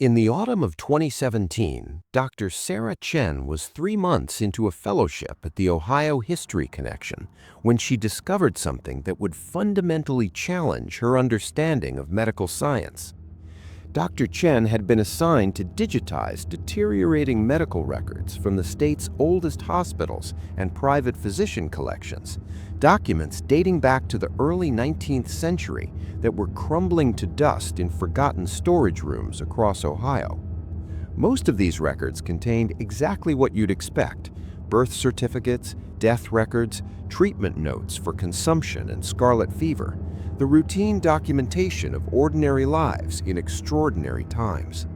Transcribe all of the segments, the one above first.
In the autumn of 2017, Dr. Sarah Chen was 3 months into a fellowship at the Ohio History Connection when she discovered something that would fundamentally challenge her understanding of medical science. Dr. Chen had been assigned to digitize deteriorating medical records from the state's oldest hospitals and private physician collections, documents dating back to the early 19th century that were crumbling to dust in forgotten storage rooms across Ohio. Most of these records contained exactly what you'd expect: birth certificates, death records, treatment notes for consumption and scarlet fever, the routine documentation of ordinary lives in extraordinary times.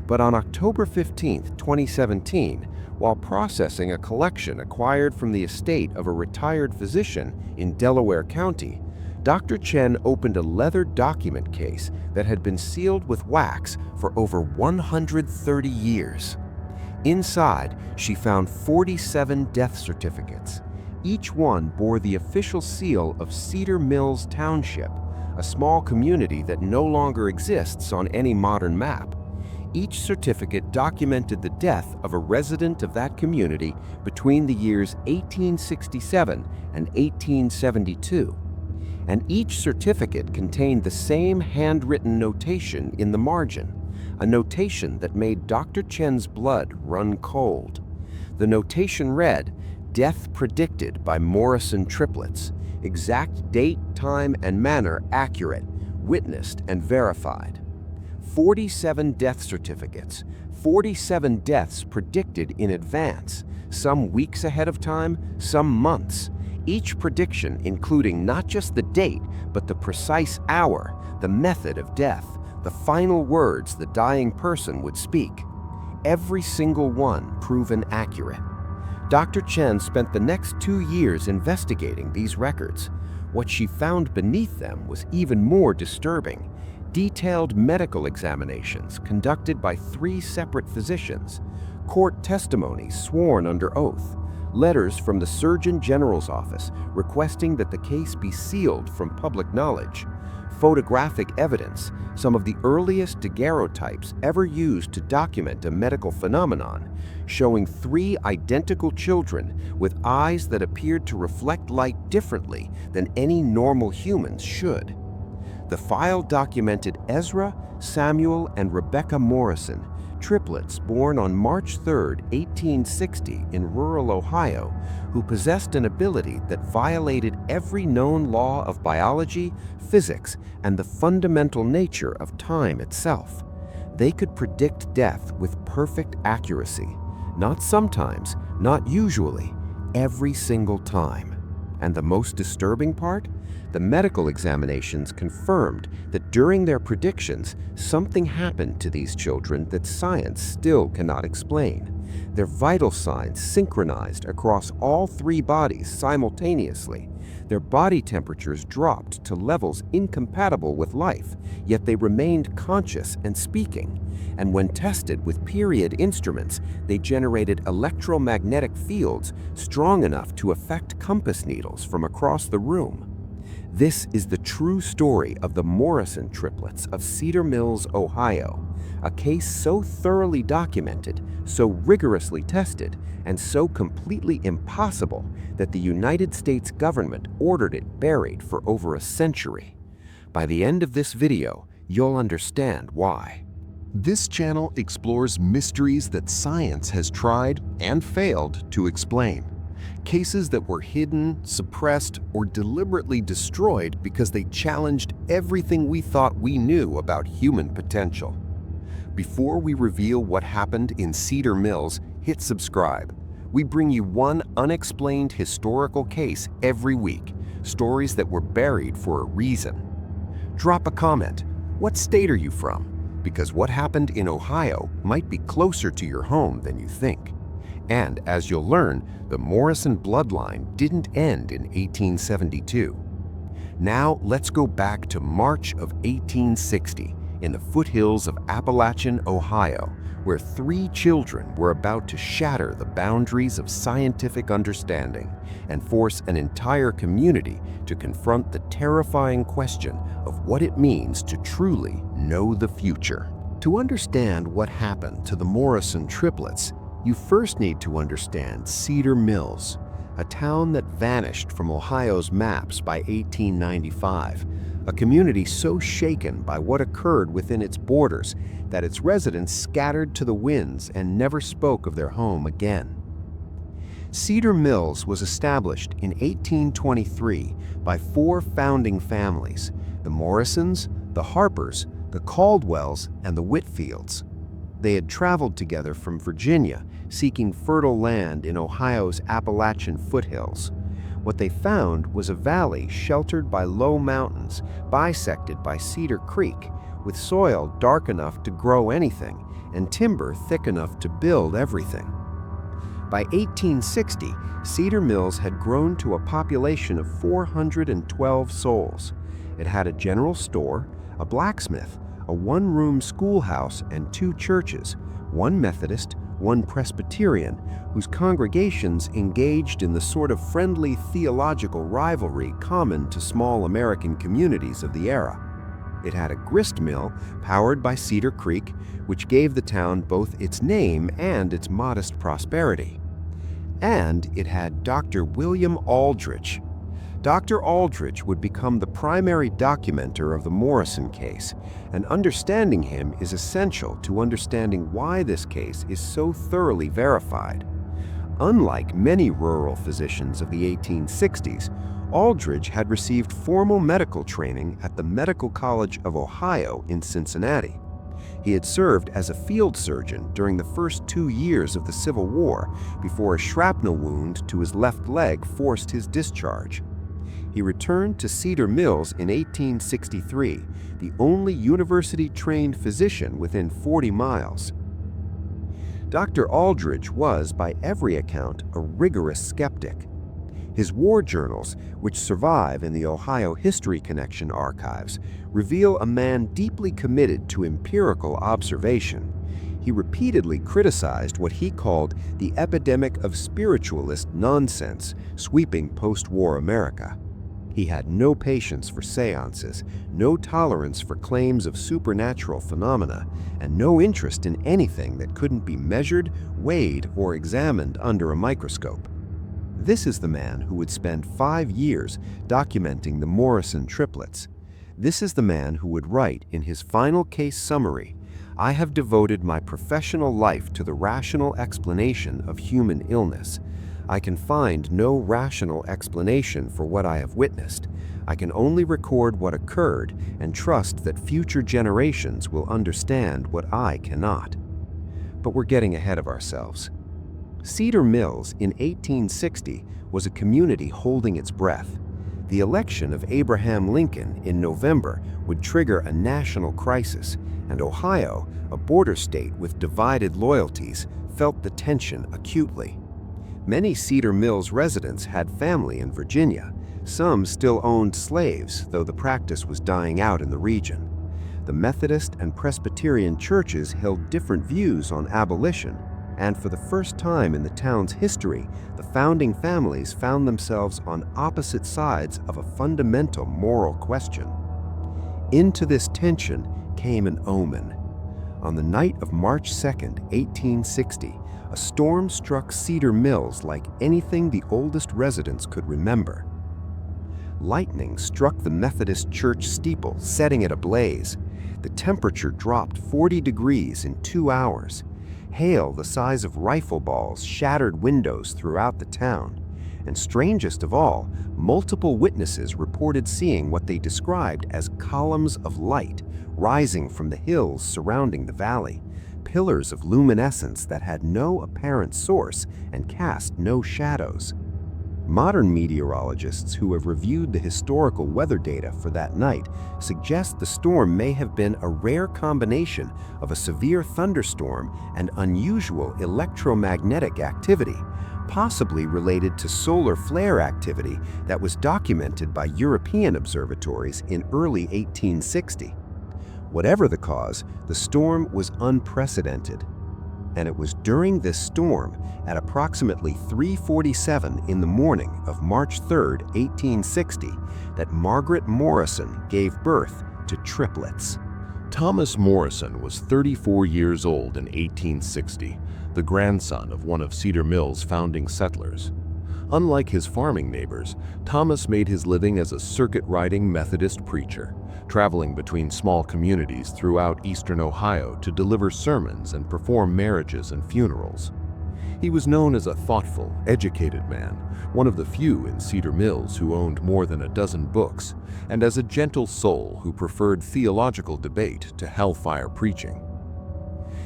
But on October 15, 2017, while processing a collection acquired from the estate of a retired physician in Delaware County, Dr. Chen opened a leather document case that had been sealed with wax for over 130 years. Inside, she found 47 death certificates. Each one bore the official seal of Cedar Mills Township, a small community that no longer exists on any modern map. Each certificate documented the death of a resident of that community between the years 1867 and 1872. And each certificate contained the same handwritten notation in the margin, a notation that made Dr. Chen's blood run cold. The notation read, "Death predicted by Morrison Triplets. Exact date, time, and manner accurate, witnessed and verified." 47 death certificates, 47 deaths predicted in advance, some weeks ahead of time, some months. Each prediction including not just the date, but the precise hour, the method of death, the final words the dying person would speak. Every single one proven accurate. Dr. Chen spent the next 2 years investigating these records. What she found beneath them was even more disturbing. Detailed medical examinations conducted by 3 separate physicians, court testimonies sworn under oath, letters from the Surgeon General's office requesting that the case be sealed from public knowledge, photographic evidence, some of the earliest daguerreotypes ever used to document a medical phenomenon, showing 3 identical children with eyes that appeared to reflect light differently than any normal humans should. The file documented Ezra, Samuel, and Rebecca Morrison, triplets born on March 3, 1860 in rural Ohio, who possessed an ability that violated every known law of biology, physics, and the fundamental nature of time itself. They could predict death with perfect accuracy, not sometimes, not usually, every single time. And the most disturbing part? The medical examinations confirmed that during their predictions, something happened to these children that science still cannot explain. Their vital signs synchronized across all 3 bodies simultaneously. Their body temperatures dropped to levels incompatible with life, yet they remained conscious and speaking. And when tested with period instruments, they generated electromagnetic fields strong enough to affect compass needles from across the room. This is the true story of the Morrison triplets of Cedar Mills, Ohio, a case so thoroughly documented, so rigorously tested, and so completely impossible that the United States government ordered it buried for over a century. By the end of this video, you'll understand why. This channel explores mysteries that science has tried and failed to explain. Cases that were hidden, suppressed, or deliberately destroyed because they challenged everything we thought we knew about human potential. Before we reveal what happened in Cedar Mills, hit subscribe. We bring you one unexplained historical case every week, stories that were buried for a reason. Drop a comment. What state are you from? Because what happened in Ohio might be closer to your home than you think. And as you'll learn, the Morrison bloodline didn't end in 1872. Now let's go back to March of 1860 in the foothills of Appalachian, Ohio, where 3 children were about to shatter the boundaries of scientific understanding and force an entire community to confront the terrifying question of what it means to truly know the future. To understand what happened to the Morrison triplets, you first need to understand Cedar Mills, a town that vanished from Ohio's maps by 1895, a community so shaken by what occurred within its borders that its residents scattered to the winds and never spoke of their home again. Cedar Mills was established in 1823 by four founding families: the Morrisons, the Harpers, the Caldwells, and the Whitfields. They had traveled together from Virginia, seeking fertile land in Ohio's Appalachian foothills. What they found was a valley sheltered by low mountains, bisected by Cedar Creek, with soil dark enough to grow anything and timber thick enough to build everything. By 1860, Cedar Mills had grown to a population of 412 souls. It had a general store, a blacksmith, a one-room schoolhouse, and two churches, one Methodist, one Presbyterian, whose congregations engaged in the sort of friendly theological rivalry common to small American communities of the era. It had a grist mill powered by Cedar Creek, which gave the town both its name and its modest prosperity. And it had Dr. William Aldrich. Dr. Aldrich would become the primary documenter of the Morrison case, and understanding him is essential to understanding why this case is so thoroughly verified. Unlike many rural physicians of the 1860s, Aldrich had received formal medical training at the Medical College of Ohio in Cincinnati. He had served as a field surgeon during the first 2 years of the Civil War before a shrapnel wound to his left leg forced his discharge. He returned to Cedar Mills in 1863, the only university-trained physician within 40 miles. Dr. Aldrich was, by every account, a rigorous skeptic. His war journals, which survive in the Ohio History Connection archives, reveal a man deeply committed to empirical observation. He repeatedly criticized what he called the epidemic of spiritualist nonsense sweeping post-war America. He had no patience for seances, no tolerance for claims of supernatural phenomena, and no interest in anything that couldn't be measured, weighed, or examined under a microscope. This is the man who would spend 5 years documenting the Morrison triplets. This is the man who would write in his final case summary, "I have devoted my professional life to the rational explanation of human illness. I can find no rational explanation for what I have witnessed. I can only record what occurred and trust that future generations will understand what I cannot." But we're getting ahead of ourselves. Cedar Mills in 1860 was a community holding its breath. The election of Abraham Lincoln in November would trigger a national crisis, and Ohio, a border state with divided loyalties, felt the tension acutely. Many Cedar Mills residents had family in Virginia. Some still owned slaves, though the practice was dying out in the region. The Methodist and Presbyterian churches held different views on abolition, and for the first time in the town's history, the founding families found themselves on opposite sides of a fundamental moral question. Into this tension came an omen. On the night of March 2nd, 1860, a storm struck Cedar Mills like anything the oldest residents could remember. Lightning struck the Methodist church steeple, setting it ablaze. The temperature dropped 40 degrees in 2 hours. Hail the size of rifle balls shattered windows throughout the town. And strangest of all, multiple witnesses reported seeing what they described as columns of light rising from the hills surrounding the valley, pillars of luminescence that had no apparent source and cast no shadows. Modern meteorologists who have reviewed the historical weather data for that night suggest the storm may have been a rare combination of a severe thunderstorm and unusual electromagnetic activity, possibly related to solar flare activity that was documented by European observatories in early 1860. Whatever the cause, the storm was unprecedented. And it was during this storm, at approximately 3:47 in the morning of March 3, 1860, that Margaret Morrison gave birth to triplets. Thomas Morrison was 34 years old in 1860, the grandson of one of Cedar Mill's founding settlers. Unlike his farming neighbors, Thomas made his living as a circuit-riding Methodist preacher, traveling between small communities throughout eastern Ohio to deliver sermons and perform marriages and funerals. He was known as a thoughtful, educated man, one of the few in Cedar Mills who owned more than a dozen books, and as a gentle soul who preferred theological debate to hellfire preaching.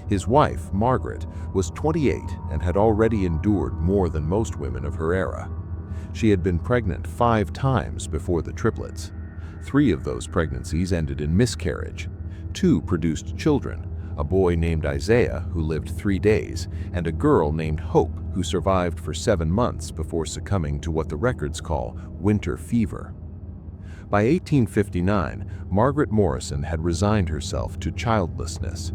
His wife, Margaret, was 28 and had already endured more than most women of her era. She had been pregnant 5 times before the triplets. 3 of those pregnancies ended in miscarriage. 2 produced children, a boy named Isaiah, who lived 3 days, and a girl named Hope, who survived for 7 months before succumbing to what the records call winter fever. By 1859, Margaret Morrison had resigned herself to childlessness.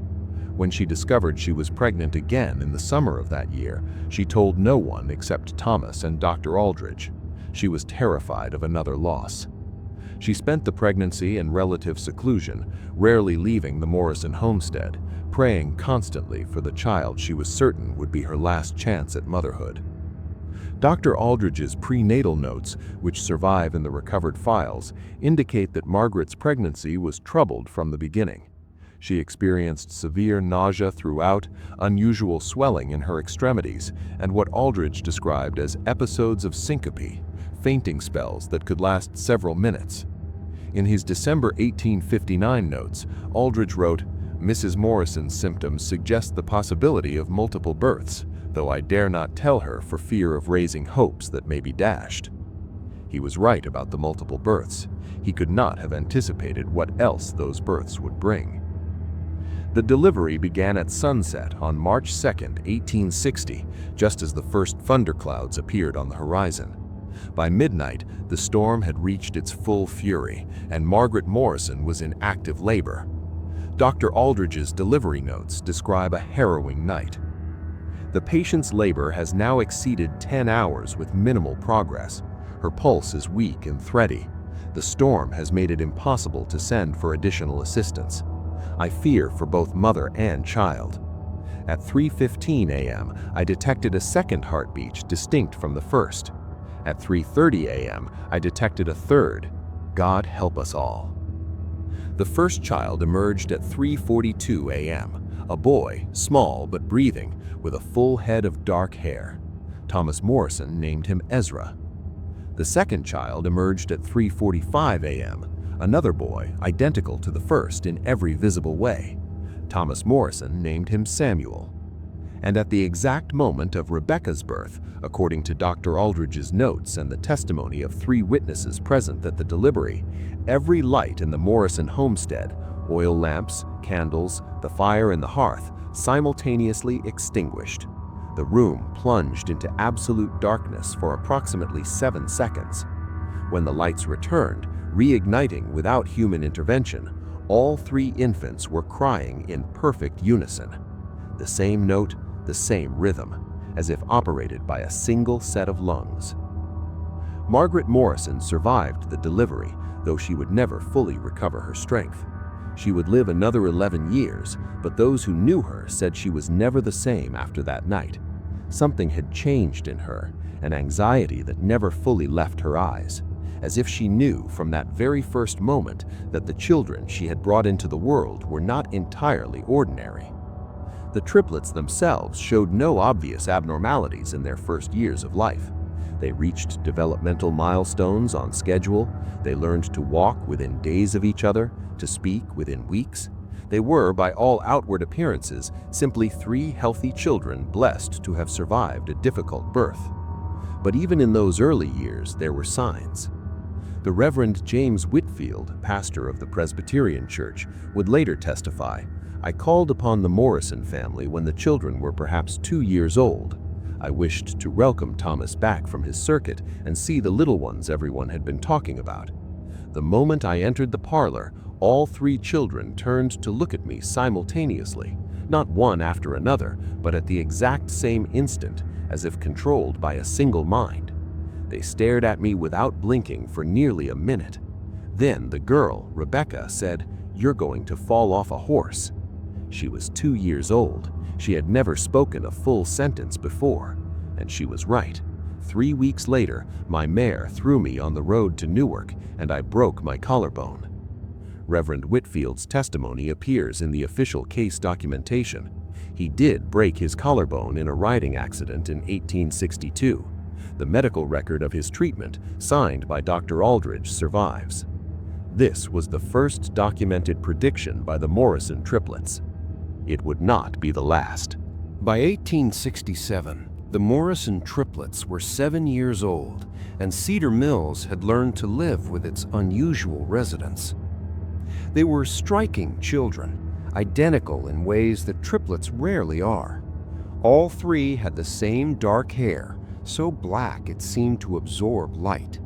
When she discovered she was pregnant again in the summer of that year, she told no one except Thomas and Dr. Aldridge. She was terrified of another loss. She spent the pregnancy in relative seclusion, rarely leaving the Morrison homestead, praying constantly for the child she was certain would be her last chance at motherhood. Dr. Aldridge's prenatal notes, which survive in the recovered files, indicate that Margaret's pregnancy was troubled from the beginning. She experienced severe nausea throughout, unusual swelling in her extremities, and what Aldridge described as episodes of syncope, fainting spells that could last several minutes. In his December 1859 notes, Aldridge wrote, "Mrs. Morrison's symptoms suggest the possibility of multiple births, though I dare not tell her for fear of raising hopes that may be dashed." He was right about the multiple births. He could not have anticipated what else those births would bring. The delivery began at sunset on March 2, 1860, just as the first thunderclouds appeared on the horizon. By midnight, the storm had reached its full fury, and Margaret Morrison was in active labor. Dr. Aldridge's delivery notes describe a harrowing night. The patient's labor has now exceeded 10 hours with minimal progress. Her pulse is weak and thready. The storm has made it impossible to send for additional assistance. I fear for both mother and child. At 3:15 a.m., I detected a second heartbeat distinct from the first. At 3:30 a.m., I detected a third. God help us all. The first child emerged at 3:42 a.m., a boy, small but breathing, with a full head of dark hair. Thomas Morrison named him Ezra. The second child emerged at 3:45 a.m., another boy identical to the first in every visible way. Thomas Morrison named him Samuel. And at the exact moment of Rebecca's birth, according to Dr. Aldridge's notes and the testimony of 3 witnesses present at the delivery, every light in the Morrison homestead, oil lamps, candles, the fire in the hearth, simultaneously extinguished. The room plunged into absolute darkness for approximately 7 seconds. When the lights returned, reigniting without human intervention, all 3 infants were crying in perfect unison. The same note, the same rhythm, as if operated by a single set of lungs. Margaret Morrison survived the delivery, though she would never fully recover her strength. She would live another 11 years, but those who knew her said she was never the same after that night. Something had changed in her, an anxiety that never fully left her eyes, as if she knew from that very first moment that the children she had brought into the world were not entirely ordinary. The triplets themselves showed no obvious abnormalities in their first years of life. They reached developmental milestones on schedule. They learned to walk within days of each other, to speak within weeks. They were, by all outward appearances, simply 3 healthy children blessed to have survived a difficult birth. But even in those early years, there were signs. The Reverend James Whitfield, pastor of the Presbyterian Church, would later testify, "I called upon the Morrison family when the children were perhaps 2 years old. I wished to welcome Thomas back from his circuit and see the little ones everyone had been talking about. The moment I entered the parlor, all 3 children turned to look at me simultaneously, not one after another, but at the exact same instant, as if controlled by a single mind. They stared at me without blinking for nearly a minute. Then the girl, Rebecca, said, "You're going to fall off a horse." She was 2 years old. She had never spoken a full sentence before, and she was right. 3 weeks later, my mare threw me on the road to Newark, and I broke my collarbone. Reverend Whitfield's testimony appears in the official case documentation. He did break his collarbone in a riding accident in 1862. The medical record of his treatment, signed by Dr. Aldridge, survives. This was the first documented prediction by the Morrison triplets. It would not be the last. By 1867, the Morrison triplets were 7 years old, and Cedar Mills had learned to live with its unusual residents. They were striking children, identical in ways that triplets rarely are. All three had the same dark hair, so black it seemed to absorb light.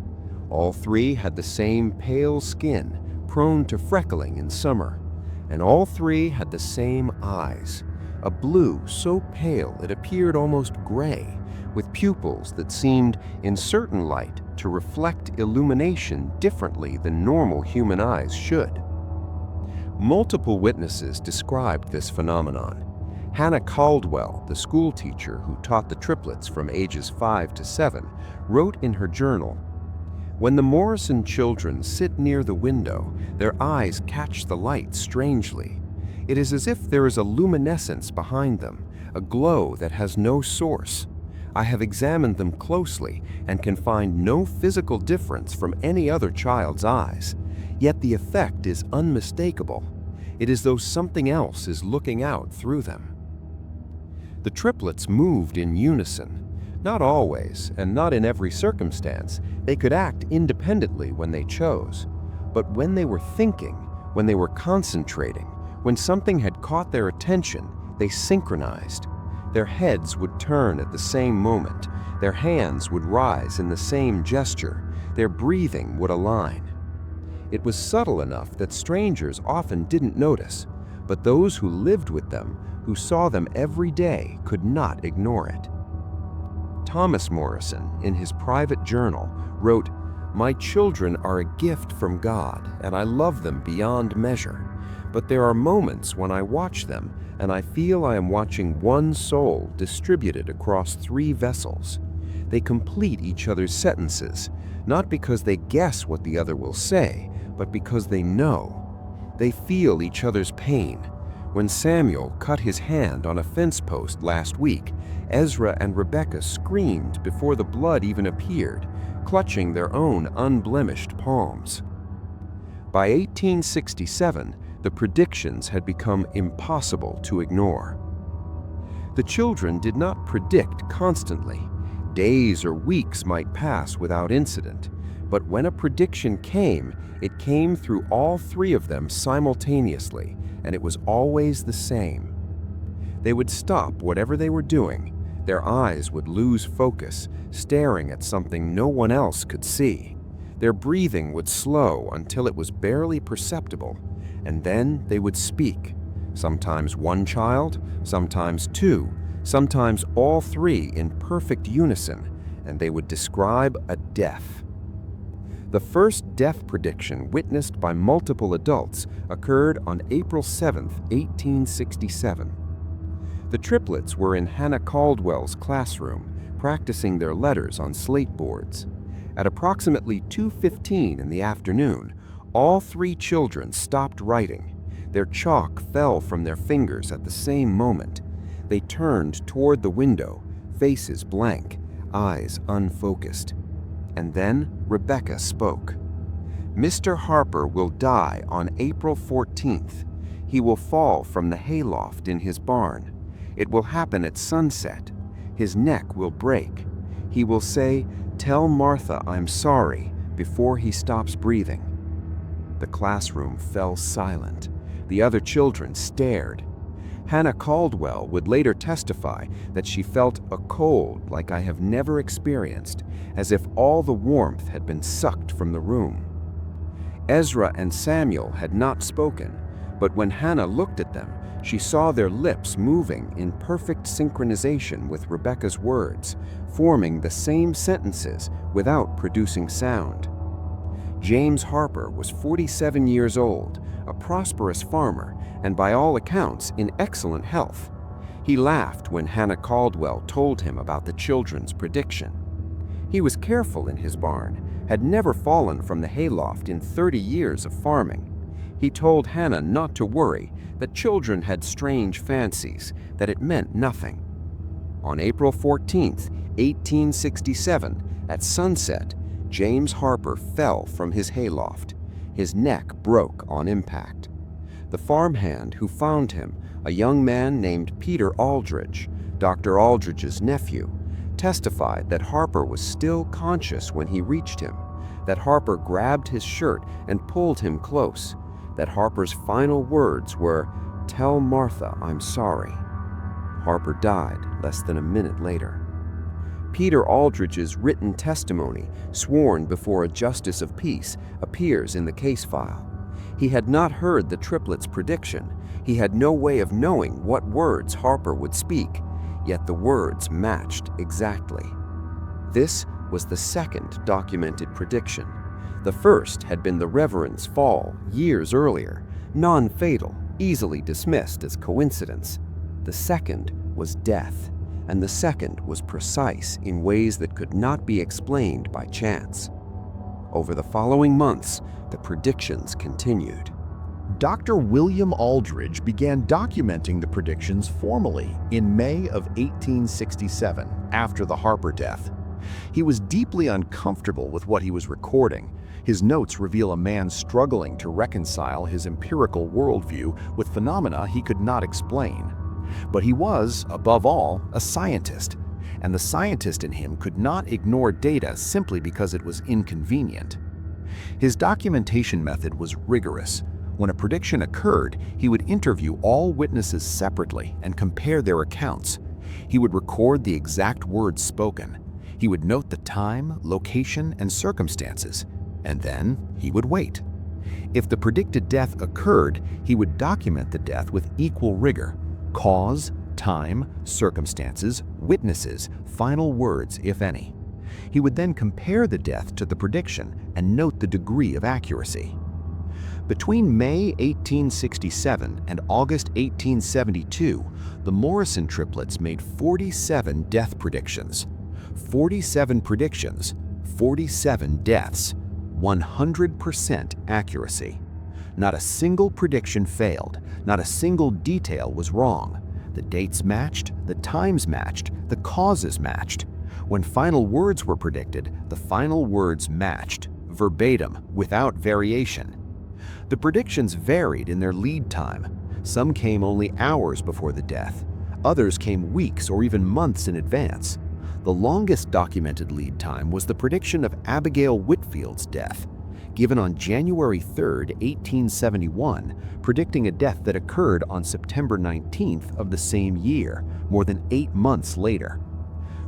All three had the same pale skin, prone to freckling in summer. And all three had the same eyes, a blue so pale it appeared almost gray, with pupils that seemed, in certain light, to reflect illumination differently than normal human eyes should. Multiple witnesses described this phenomenon. Hannah Caldwell, the school teacher who taught the triplets from ages 5 to 7, wrote in her journal, "When the Morrison children sit near the window, their eyes catch the light strangely. It is as if there is a luminescence behind them, a glow that has no source. I have examined them closely and can find no physical difference from any other child's eyes. Yet the effect is unmistakable. It is as though something else is looking out through them." The triplets moved in unison. Not always, and not in every circumstance. They could act independently when they chose. But when they were thinking, when they were concentrating, when something had caught their attention, they synchronized. Their heads would turn at the same moment. Their hands would rise in the same gesture. Their breathing would align. It was subtle enough that strangers often didn't notice, but those who lived with them, who saw them every day, could not ignore it. Thomas Morrison, in his private journal, wrote, "My children are a gift from God, and I love them beyond measure. But there are moments when I watch them, and I feel I am watching one soul distributed across 3 vessels. They complete each other's sentences, not because they guess what the other will say, but because they know. They feel each other's pain. When Samuel cut his hand on a fence post last week, Ezra and Rebecca screamed before the blood even appeared, clutching their own unblemished palms." By 1867, the predictions had become impossible to ignore. The children did not predict constantly. Days or weeks might pass without incident, but when a prediction came, it came through all 3 of them simultaneously, and it was always the same. They would stop whatever they were doing. Their eyes would lose focus, staring at something no one else could see. Their breathing would slow until it was barely perceptible, and then they would speak. Sometimes one child, sometimes 2, sometimes all 3 in perfect unison, and they would describe a death. The first death prediction witnessed by multiple adults occurred on April 7, 1867. The triplets were in Hannah Caldwell's classroom, practicing their letters on slate boards. At approximately 2:15 in the afternoon, all 3 children stopped writing. Their chalk fell from their fingers at the same moment. They turned toward the window, faces blank, eyes unfocused. And then Rebecca spoke. "Mr. Harper will die on April 14th. He will fall from the hayloft in his barn. It will happen at sunset. His neck will break. He will say, 'Tell Martha I'm sorry,' before he stops breathing." The classroom fell silent. The other children stared. Hannah Caldwell would later testify that she felt a cold like I have never experienced, as if all the warmth had been sucked from the room. Ezra and Samuel had not spoken, but when Hannah looked at them, she saw their lips moving in perfect synchronization with Rebecca's words, forming the same sentences without producing sound. James Harper was 47 years old, a prosperous farmer, and by all accounts in excellent health. He laughed when Hannah Caldwell told him about the children's prediction. He was careful in his barn, had never fallen from the hayloft in 30 years of farming. He told Hannah not to worry, that children had strange fancies, that it meant nothing. On April 14, 1867, at sunset, James Harper fell from his hayloft. His neck broke on impact. The farmhand who found him, a young man named Peter Aldridge, Dr. Aldridge's nephew, testified that Harper was still conscious when he reached him, that Harper grabbed his shirt and pulled him close, that Harper's final words were, "Tell Martha I'm sorry." Harper died less than a minute later. Peter Aldridge's written testimony, sworn before a justice of peace, appears in the case file. He had not heard the triplets' prediction. He had no way of knowing what words Harper would speak, yet the words matched exactly. This was the second documented prediction. The first had been the Reverend's fall years earlier, non-fatal, easily dismissed as coincidence. The second was death, and the second was precise in ways that could not be explained by chance. Over the following months, the predictions continued. Dr. William Aldridge began documenting the predictions formally in May of 1867, after the Harper death. He was deeply uncomfortable with what he was recording. His notes reveal a man struggling to reconcile his empirical worldview with phenomena he could not explain. But he was, above all, a scientist, and the scientist in him could not ignore data simply because it was inconvenient. His documentation method was rigorous. When a prediction occurred, he would interview all witnesses separately and compare their accounts. He would record the exact words spoken. He would note the time, location, and circumstances, and then he would wait. If the predicted death occurred, he would document the death with equal rigor: cause, time, circumstances, witnesses, final words, if any. He would then compare the death to the prediction and note the degree of accuracy. Between May 1867 and August 1872, the Morrison triplets made 47 death predictions. 47 predictions, 47 deaths, 100% accuracy. Not a single prediction failed, not a single detail was wrong. The dates matched, the times matched, the causes matched. When final words were predicted, the final words matched, verbatim, without variation. The predictions varied in their lead time. Some came only hours before the death. Others came weeks or even months in advance. The longest documented lead time was the prediction of Abigail Whitfield's death, given on January 3, 1871, predicting a death that occurred on September 19th of the same year, more than 8 months later.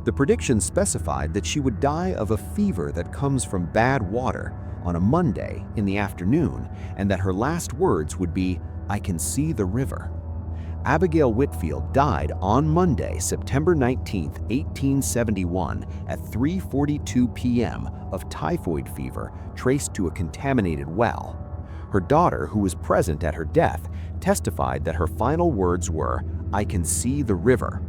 The prediction specified that she would die of a fever that comes from bad water on a Monday in the afternoon, and that her last words would be, "I can see the river." Abigail Whitfield died on Monday, September 19, 1871, at 3:42 p.m. of typhoid fever traced to a contaminated well. Her daughter, who was present at her death, testified that her final words were, "I can see the river."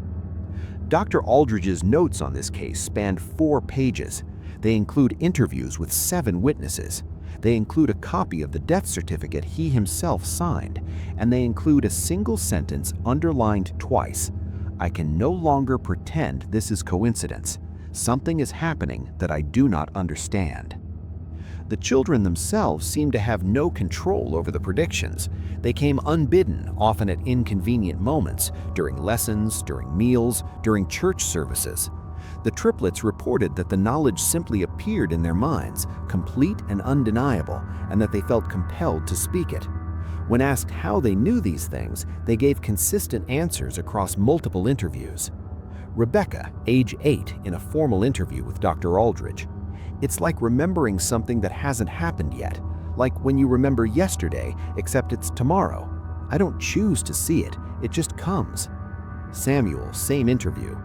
Dr. Aldridge's notes on this case spanned 4 pages. They include interviews with 7 witnesses. They include a copy of the death certificate he himself signed, and they include a single sentence underlined twice: "I can no longer pretend this is coincidence. Something is happening that I do not understand." The children themselves seemed to have no control over the predictions. They came unbidden, often at inconvenient moments, during lessons, during meals, during church services. The triplets reported that the knowledge simply appeared in their minds, complete and undeniable, and that they felt compelled to speak it. When asked how they knew these things, they gave consistent answers across multiple interviews. Rebecca, age 8, in a formal interview with Dr. Aldridge: "It's like remembering something that hasn't happened yet, like when you remember yesterday, except it's tomorrow. I don't choose to see it, it just comes." Samuel, same interview: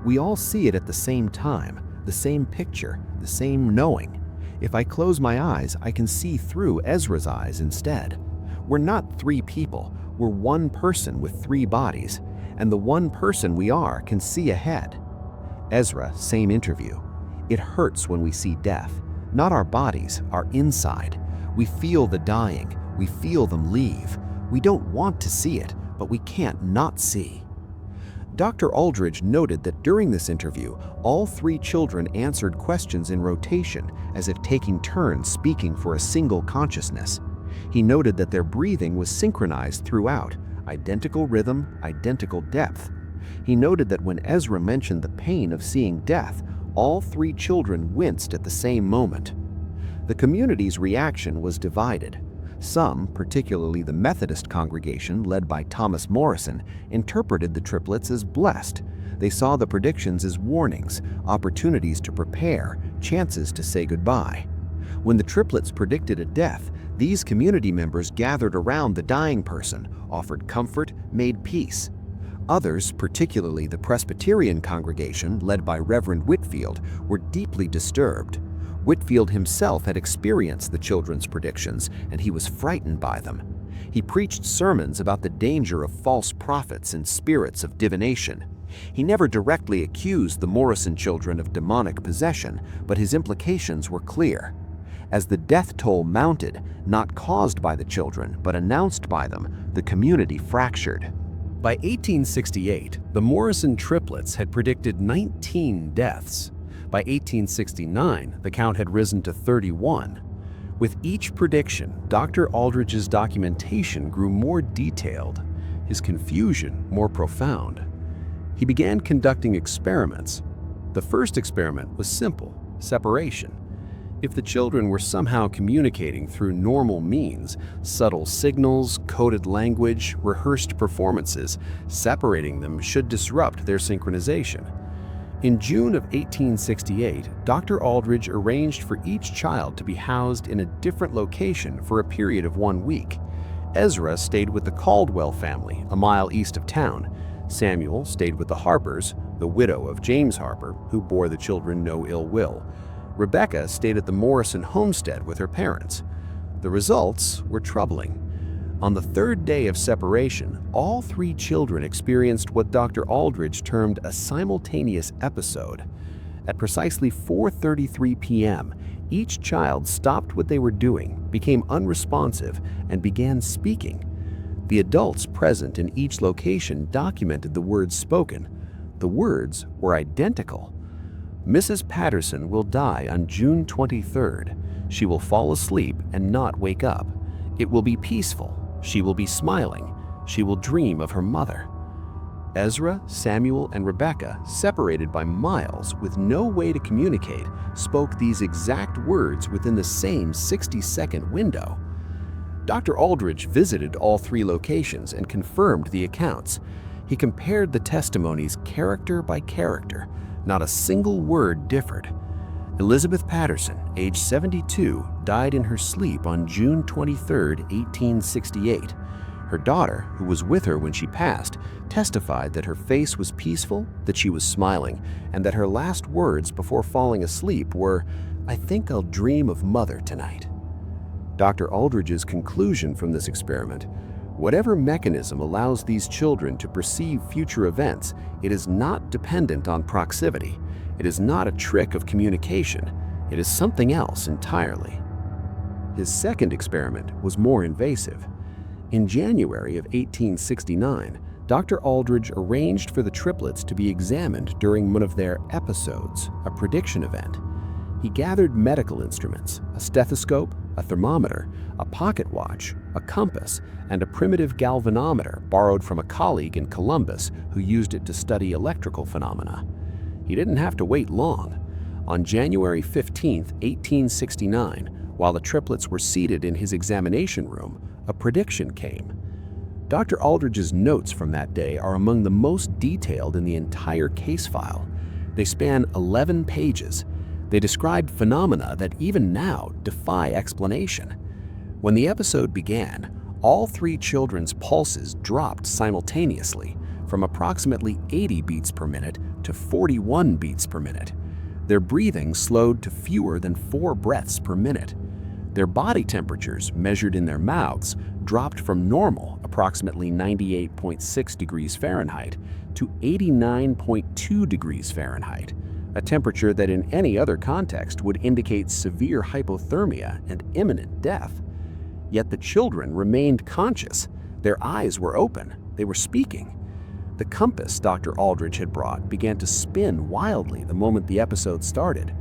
"We all see it at the same time, the same picture, the same knowing. If I close my eyes, I can see through Ezra's eyes instead. We're not three people, we're one person with three bodies, and the one person we are can see ahead. Ezra, same interview. It hurts when we see death. Not our bodies, our inside. We feel the dying, we feel them leave. We don't want to see it, but we can't not see. Dr. Aldridge noted that during this interview, all three children answered questions in rotation, as if taking turns speaking for a single consciousness. He noted that their breathing was synchronized throughout, identical rhythm, identical depth. He noted that when Ezra mentioned the pain of seeing death, all three children winced at the same moment. The community's reaction was divided. Some, particularly the Methodist congregation led by Thomas Morrison, interpreted the triplets as blessed. They saw the predictions as warnings, opportunities to prepare, chances to say goodbye. When the triplets predicted a death, these community members gathered around the dying person, offered comfort, made peace. Others, particularly the Presbyterian congregation led by Reverend Whitfield, were deeply disturbed. Whitfield himself had experienced the children's predictions, and he was frightened by them. He preached sermons about the danger of false prophets and spirits of divination. He never directly accused the Morrison children of demonic possession, but his implications were clear. As the death toll mounted, not caused by the children, but announced by them, the community fractured. By 1868, the Morrison triplets had predicted 19 deaths. By 1869, the count had risen to 31. With each prediction, Dr. Aldridge's documentation grew more detailed, his confusion more profound. He began conducting experiments. The first experiment was simple: separation. If the children were somehow communicating through normal means, subtle signals, coded language, rehearsed performances, separating them should disrupt their synchronization. In June of 1868, Dr. Aldridge arranged for each child to be housed in a different location for a period of 1 week. Ezra stayed with the Caldwell family, a mile east of town. Samuel stayed with the Harpers, the widow of James Harper, who bore the children no ill will. Rebecca stayed at the Morrison homestead with her parents. The results were troubling. On the third day of separation, all three children experienced what Dr. Aldridge termed a simultaneous episode. At precisely 4:33 p.m., each child stopped what they were doing, became unresponsive, and began speaking. The adults present in each location documented the words spoken. The words were identical. "Mrs. Patterson will die on June 23rd. She will fall asleep and not wake up. It will be peaceful. She will be smiling. She will dream of her mother." Ezra, Samuel, and Rebecca, separated by miles with no way to communicate, spoke these exact words within the same 60-second window. Dr. Aldridge visited all three locations and confirmed the accounts. He compared the testimonies character by character. Not a single word differed. Elizabeth Patterson, age 72, died in her sleep on June 23, 1868. Her daughter, who was with her when she passed, testified that her face was peaceful, that she was smiling, and that her last words before falling asleep were, "I think I'll dream of Mother tonight." Dr. Aldridge's conclusion from this experiment: whatever mechanism allows these children to perceive future events, it is not dependent on proximity. It is not a trick of communication. It is something else entirely. His second experiment was more invasive. In January of 1869, Dr. Aldridge arranged for the triplets to be examined during one of their episodes, a prediction event. He gathered medical instruments, a stethoscope, a thermometer, a pocket watch, a compass, and a primitive galvanometer borrowed from a colleague in Columbus who used it to study electrical phenomena. He didn't have to wait long. On January 15, 1869, while the triplets were seated in his examination room, a prediction came. Dr. Aldridge's notes from that day are among the most detailed in the entire case file. They span 11 pages. They described phenomena that even now defy explanation. When the episode began, all three children's pulses dropped simultaneously, from approximately 80 beats per minute to 41 beats per minute. Their breathing slowed to fewer than 4 breaths per minute. Their body temperatures, measured in their mouths, dropped from normal, approximately 98.6 degrees Fahrenheit, to 89.2 degrees Fahrenheit, a temperature that in any other context would indicate severe hypothermia and imminent death. Yet the children remained conscious. Their eyes were open. They were speaking. The compass Dr. Aldrich had brought began to spin wildly the moment the episode started.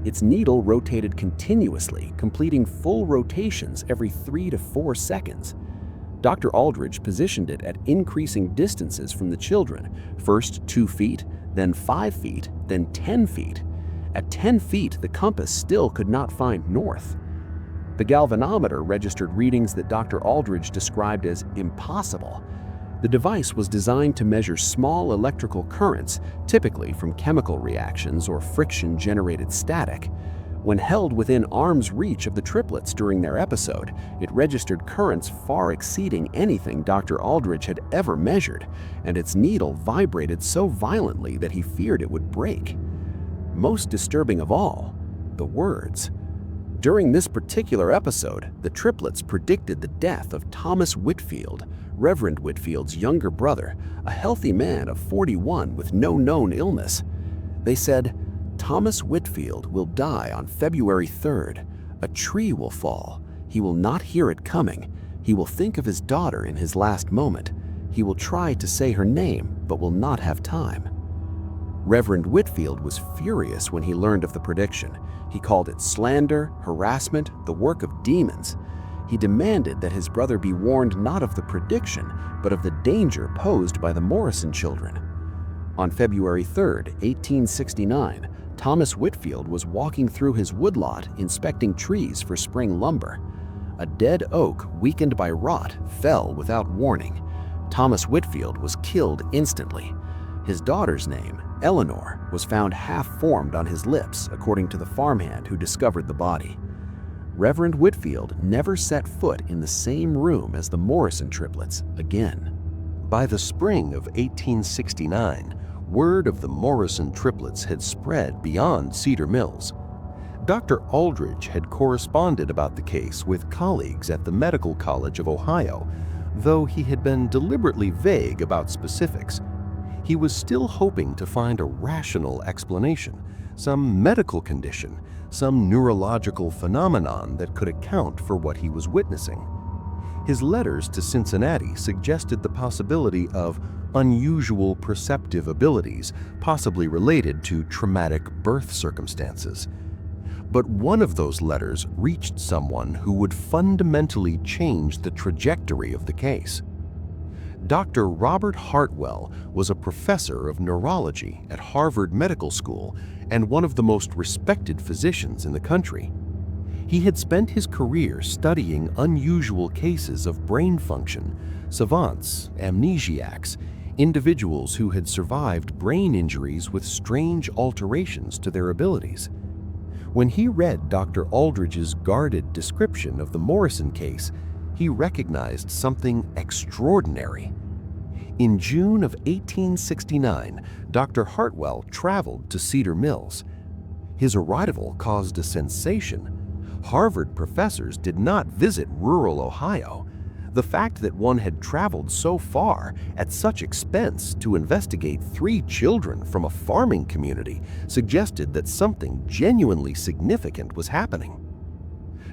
Its needle rotated continuously, completing full rotations every 3 to 4 seconds. Dr. Aldrich positioned it at increasing distances from the children, first 2 feet, then 5 feet, then 10 feet. At 10 feet, the compass still could not find north. The galvanometer registered readings that Dr. Aldrich described as impossible. The device was designed to measure small electrical currents, typically from chemical reactions or friction-generated static. When held within arm's reach of the triplets during their episode, it registered currents far exceeding anything Dr. Aldrich had ever measured, and its needle vibrated so violently that he feared it would break. Most disturbing of all, the words. During this particular episode, the triplets predicted the death of Thomas Whitfield, Reverend Whitfield's younger brother, a healthy man of 41 with no known illness. They said, "Thomas Whitfield will die on February 3rd. A tree will fall. He will not hear it coming. He will think of his daughter in his last moment. He will try to say her name, but will not have time." Reverend Whitfield was furious when he learned of the prediction. He called it slander, harassment, the work of demons. He demanded that his brother be warned not of the prediction, but of the danger posed by the Morrison children. On February 3rd, 1869, Thomas Whitfield was walking through his woodlot inspecting trees for spring lumber. A dead oak, weakened by rot, fell without warning. Thomas Whitfield was killed instantly. His daughter's name, Eleanor, was found half-formed on his lips, according to the farmhand who discovered the body. Reverend Whitfield never set foot in the same room as the Morrison triplets again. By the spring of 1869, word of the Morrison triplets had spread beyond Cedar Mills. Dr. Aldrich had corresponded about the case with colleagues at the Medical College of Ohio, though he had been deliberately vague about specifics. He was still hoping to find a rational explanation, some medical condition, some neurological phenomenon that could account for what he was witnessing. His letters to Cincinnati suggested the possibility of unusual perceptive abilities, possibly related to traumatic birth circumstances. But one of those letters reached someone who would fundamentally change the trajectory of the case. Dr. Robert Hartwell was a professor of neurology at Harvard Medical School and one of the most respected physicians in the country. He had spent his career studying unusual cases of brain function, savants, amnesiacs, individuals who had survived brain injuries with strange alterations to their abilities. When he read Dr. Aldrich's guarded description of the Morrison case, he recognized something extraordinary. In June of 1869, Dr. Hartwell traveled to Cedar Mills. His arrival caused a sensation. Harvard professors did not visit rural Ohio. The fact that one had traveled so far at such expense to investigate 3 children from a farming community suggested that something genuinely significant was happening.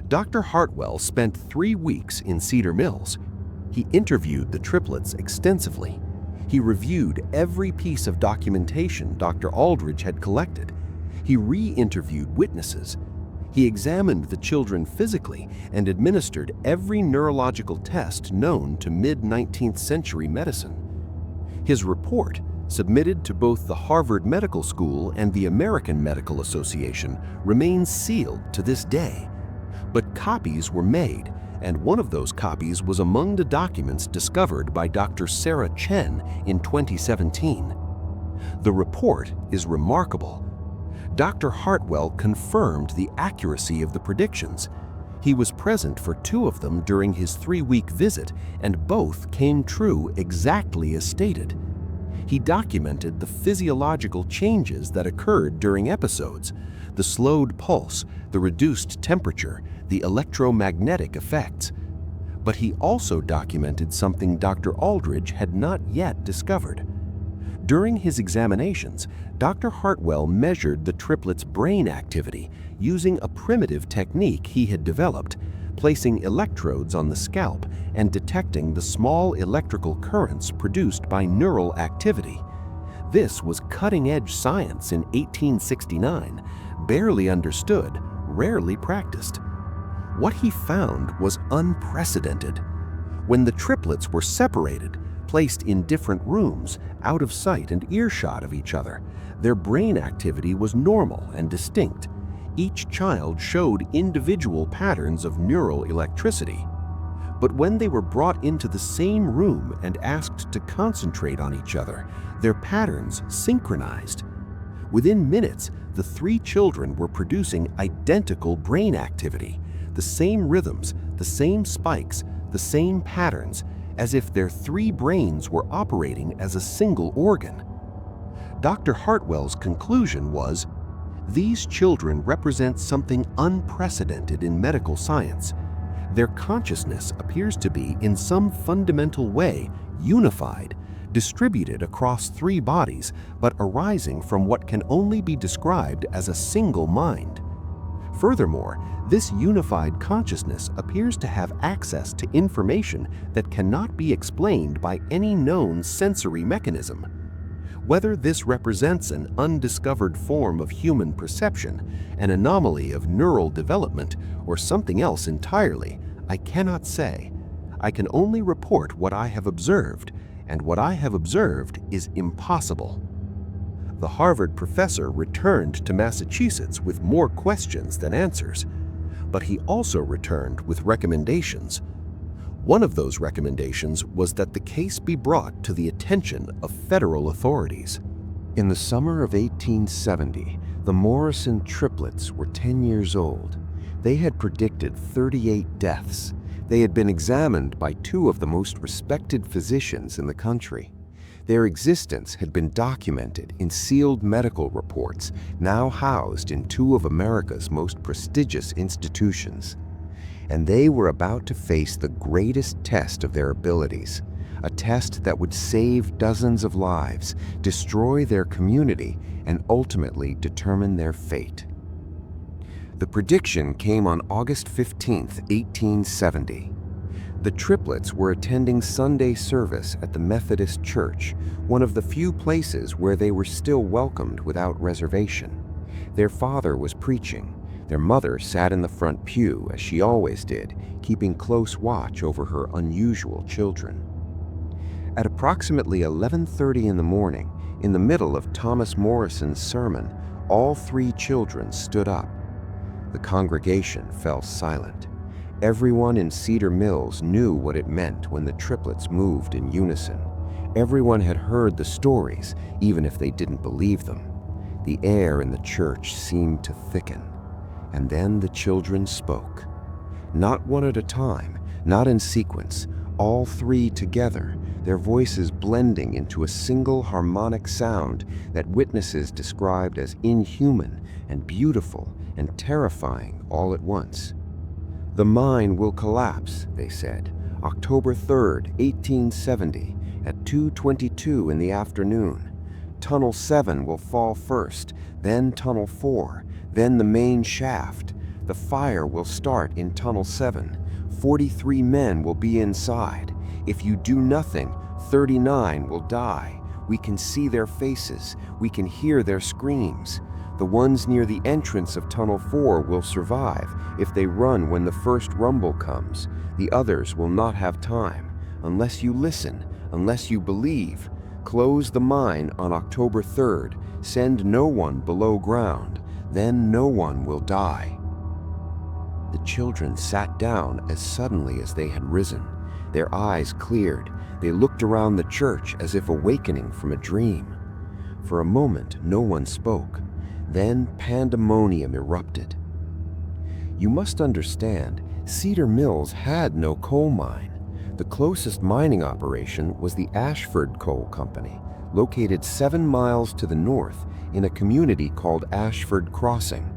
Dr. Hartwell spent 3 weeks in Cedar Mills. He interviewed the triplets extensively. He reviewed every piece of documentation Dr. Aldrich had collected. He re-interviewed witnesses. He examined the children physically and administered every neurological test known to mid-19th century medicine. His report, submitted to both the Harvard Medical School and the American Medical Association, remains sealed to this day. But copies were made, and one of those copies was among the documents discovered by Dr. Sarah Chen in 2017. The report is remarkable. Dr. Hartwell confirmed the accuracy of the predictions. He was present for 2 of them during his 3-week visit, and both came true exactly as stated. He documented the physiological changes that occurred during episodes, the slowed pulse, the reduced temperature, the electromagnetic effects. But he also documented something Dr. Aldridge had not yet discovered. During his examinations, Dr. Hartwell measured the triplets' brain activity using a primitive technique he had developed, placing electrodes on the scalp and detecting the small electrical currents produced by neural activity. This was cutting-edge science in 1869, barely understood, rarely practiced. What he found was unprecedented. When the triplets were separated, placed in different rooms, out of sight and earshot of each other, their brain activity was normal and distinct. Each child showed individual patterns of neural electricity. But when they were brought into the same room and asked to concentrate on each other, their patterns synchronized. Within minutes, the three children were producing identical brain activity, the same rhythms, the same spikes, the same patterns, as if their three brains were operating as a single organ. Dr. Hartwell's conclusion was, these children represent something unprecedented in medical science. Their consciousness appears to be, in some fundamental way, unified, distributed across three bodies, but arising from what can only be described as a single mind. Furthermore, this unified consciousness appears to have access to information that cannot be explained by any known sensory mechanism. Whether this represents an undiscovered form of human perception, an anomaly of neural development, or something else entirely, I cannot say. I can only report what I have observed, and what I have observed is impossible. The Harvard professor returned to Massachusetts with more questions than answers, but he also returned with recommendations. One of those recommendations was that the case be brought to the attention of federal authorities. In the summer of 1870, the Morrison triplets were 10 years old. They had predicted 38 deaths. They had been examined by two of the most respected physicians in the country. Their existence had been documented in sealed medical reports, now housed in two of America's most prestigious institutions. And they were about to face the greatest test of their abilities, a test that would save dozens of lives, destroy their community, and ultimately determine their fate. The prediction came on August 15, 1870. The triplets were attending Sunday service at the Methodist Church, one of the few places where they were still welcomed without reservation. Their father was preaching. Their mother sat in the front pew, as she always did, keeping close watch over her unusual children. At approximately 11:30 in the morning, in the middle of Thomas Morrison's sermon, all three children stood up. The congregation fell silent. Everyone in Cedar Mills knew what it meant when the triplets moved in unison. Everyone had heard the stories, even if they didn't believe them. The air in the church seemed to thicken. And then the children spoke. Not one at a time, not in sequence, all three together, their voices blending into a single harmonic sound that witnesses described as inhuman and beautiful and terrifying all at once. "The mine will collapse," they said, "October 3rd, 1870, at 2:22 in the afternoon. Tunnel 7 will fall first, then Tunnel 4, then the main shaft. The fire will start in Tunnel 7. 43 men will be inside. If you do nothing, 39 will die. We can see their faces. We can hear their screams. The ones near the entrance of Tunnel 4 will survive if they run when the first rumble comes. The others will not have time. Unless you listen, unless you believe. Close the mine on October 3rd. Send no one below ground. Then no one will die." The children sat down as suddenly as they had risen. Their eyes cleared. They looked around the church as if awakening from a dream. For a moment, no one spoke. Then pandemonium erupted. You must understand, Cedar Mills had no coal mine. The closest mining operation was the Ashford Coal Company, located 7 miles to the north in a community called Ashford Crossing.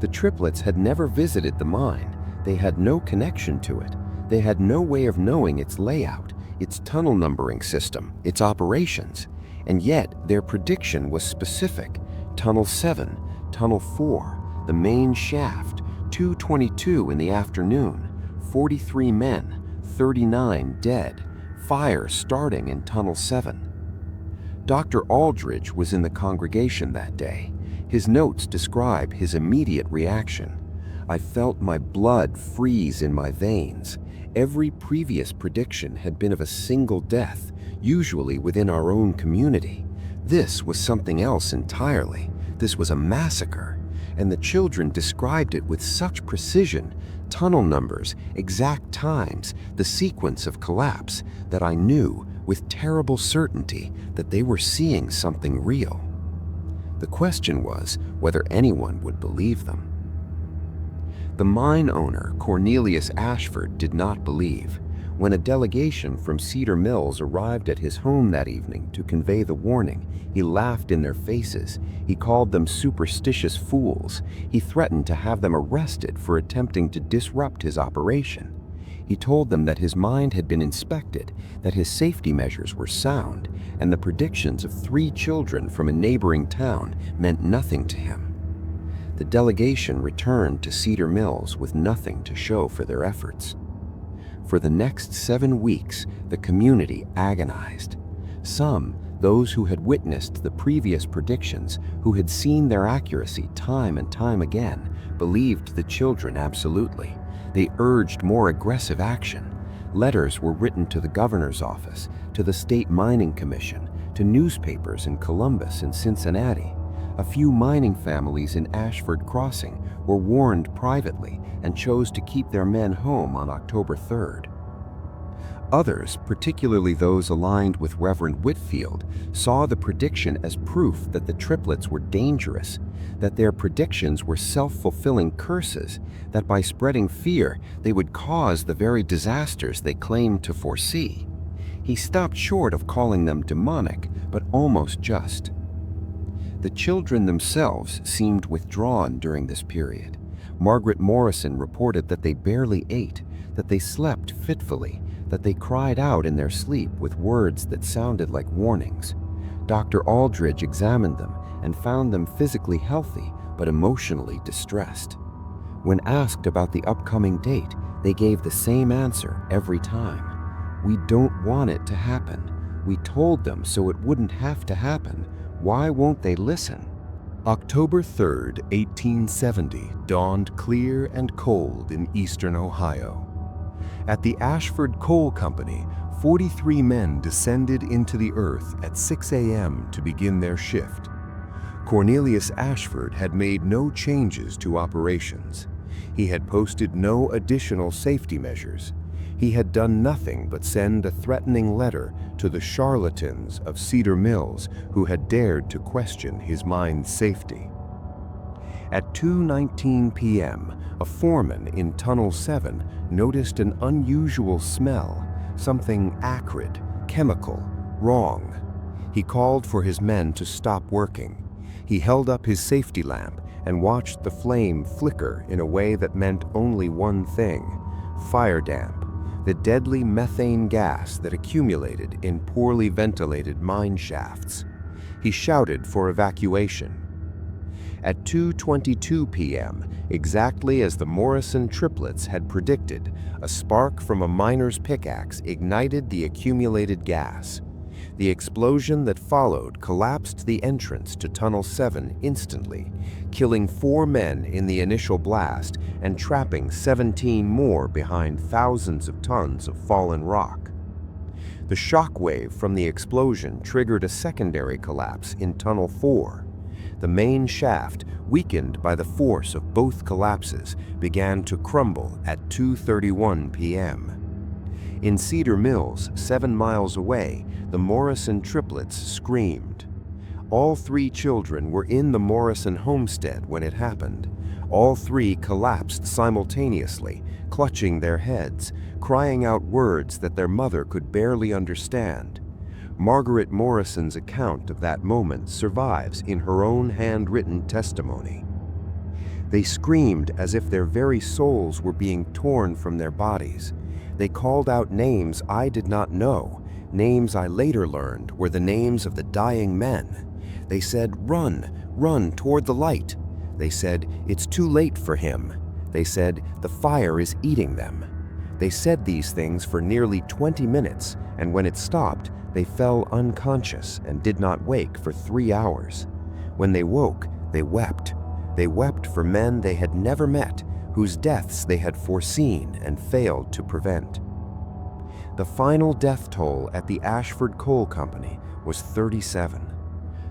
The triplets had never visited the mine. They had no connection to it. They had no way of knowing its layout, its tunnel numbering system, its operations. And yet, their prediction was specific. Tunnel 7, Tunnel 4, the main shaft, 2:22 in the afternoon, 43 men, 39 dead, fire starting in Tunnel 7. Dr. Aldridge was in the congregation that day. His notes describe his immediate reaction. I felt my blood freeze in my veins. Every previous prediction had been of a single death, usually within our own community. This was something else entirely. This was a massacre, and the children described it with such precision, tunnel numbers, exact times, the sequence of collapse, that I knew with terrible certainty that they were seeing something real. The question was whether anyone would believe them. The mine owner, Cornelius Ashford, did not believe. When a delegation from Cedar Mills arrived at his home that evening to convey the warning, he laughed in their faces. He called them superstitious fools. He threatened to have them arrested for attempting to disrupt his operation. He told them that his mind had been inspected, that his safety measures were sound, and the predictions of 3 children from a neighboring town meant nothing to him. The delegation returned to Cedar Mills with nothing to show for their efforts. For the next 7 weeks, the community agonized. Some, those who had witnessed the previous predictions, who had seen their accuracy time and time again, believed the children absolutely. They urged more aggressive action. Letters were written to the governor's office, to the State Mining Commission, to newspapers in Columbus and Cincinnati. A few mining families in Ashford Crossing were warned privately and chose to keep their men home on October 3rd. Others, particularly those aligned with Reverend Whitfield, saw the prediction as proof that the triplets were dangerous, that their predictions were self-fulfilling curses, that by spreading fear they would cause the very disasters they claimed to foresee. He stopped short of calling them demonic, but almost just. The children themselves seemed withdrawn during this period. Margaret Morrison reported that they barely ate, that they slept fitfully, that they cried out in their sleep with words that sounded like warnings. Dr. Aldridge examined them and found them physically healthy but emotionally distressed. When asked about the upcoming date, they gave the same answer every time. "We don't want it to happen. We told them so it wouldn't have to happen. Why won't they listen?" October 3rd, 1870, dawned clear and cold in eastern Ohio. At the Ashford Coal Company, 43 men descended into the earth at 6 a.m. to begin their shift. Cornelius Ashford had made no changes to operations. He had posted no additional safety measures. He had done nothing but send a threatening letter to the charlatans of Cedar Mills who had dared to question his mine's safety. At 2:19 p.m., a foreman in Tunnel 7 noticed an unusual smell, something acrid, chemical, wrong. He called for his men to stop working. He held up his safety lamp and watched the flame flicker in a way that meant only one thing: fire damp. The deadly methane gas that accumulated in poorly ventilated mine shafts. He shouted for evacuation. At 2:22 p.m., exactly as the Morrison triplets had predicted, a spark from a miner's pickaxe ignited the accumulated gas. The explosion that followed collapsed the entrance to Tunnel 7 instantly, killing 4 men in the initial blast and trapping 17 more behind thousands of tons of fallen rock. The shock wave from the explosion triggered a secondary collapse in Tunnel 4. The main shaft, weakened by the force of both collapses, began to crumble at 2:31 p.m. In Cedar Mills, 7 miles away, the Morrison triplets screamed. All 3 children were in the Morrison homestead when it happened. All 3 collapsed simultaneously, clutching their heads, crying out words that their mother could barely understand. Margaret Morrison's account of that moment survives in her own handwritten testimony. They screamed as if their very souls were being torn from their bodies. They called out names I did not know, names I later learned were the names of the dying men. They said, "Run, run toward the light." They said, "It's too late for him." They said, "The fire is eating them." They said these things for nearly 20 minutes, and when it stopped, they fell unconscious and did not wake for 3 hours. When they woke, they wept. They wept for men they had never met, whose deaths they had foreseen and failed to prevent. The final death toll at the Ashford Coal Company was 37.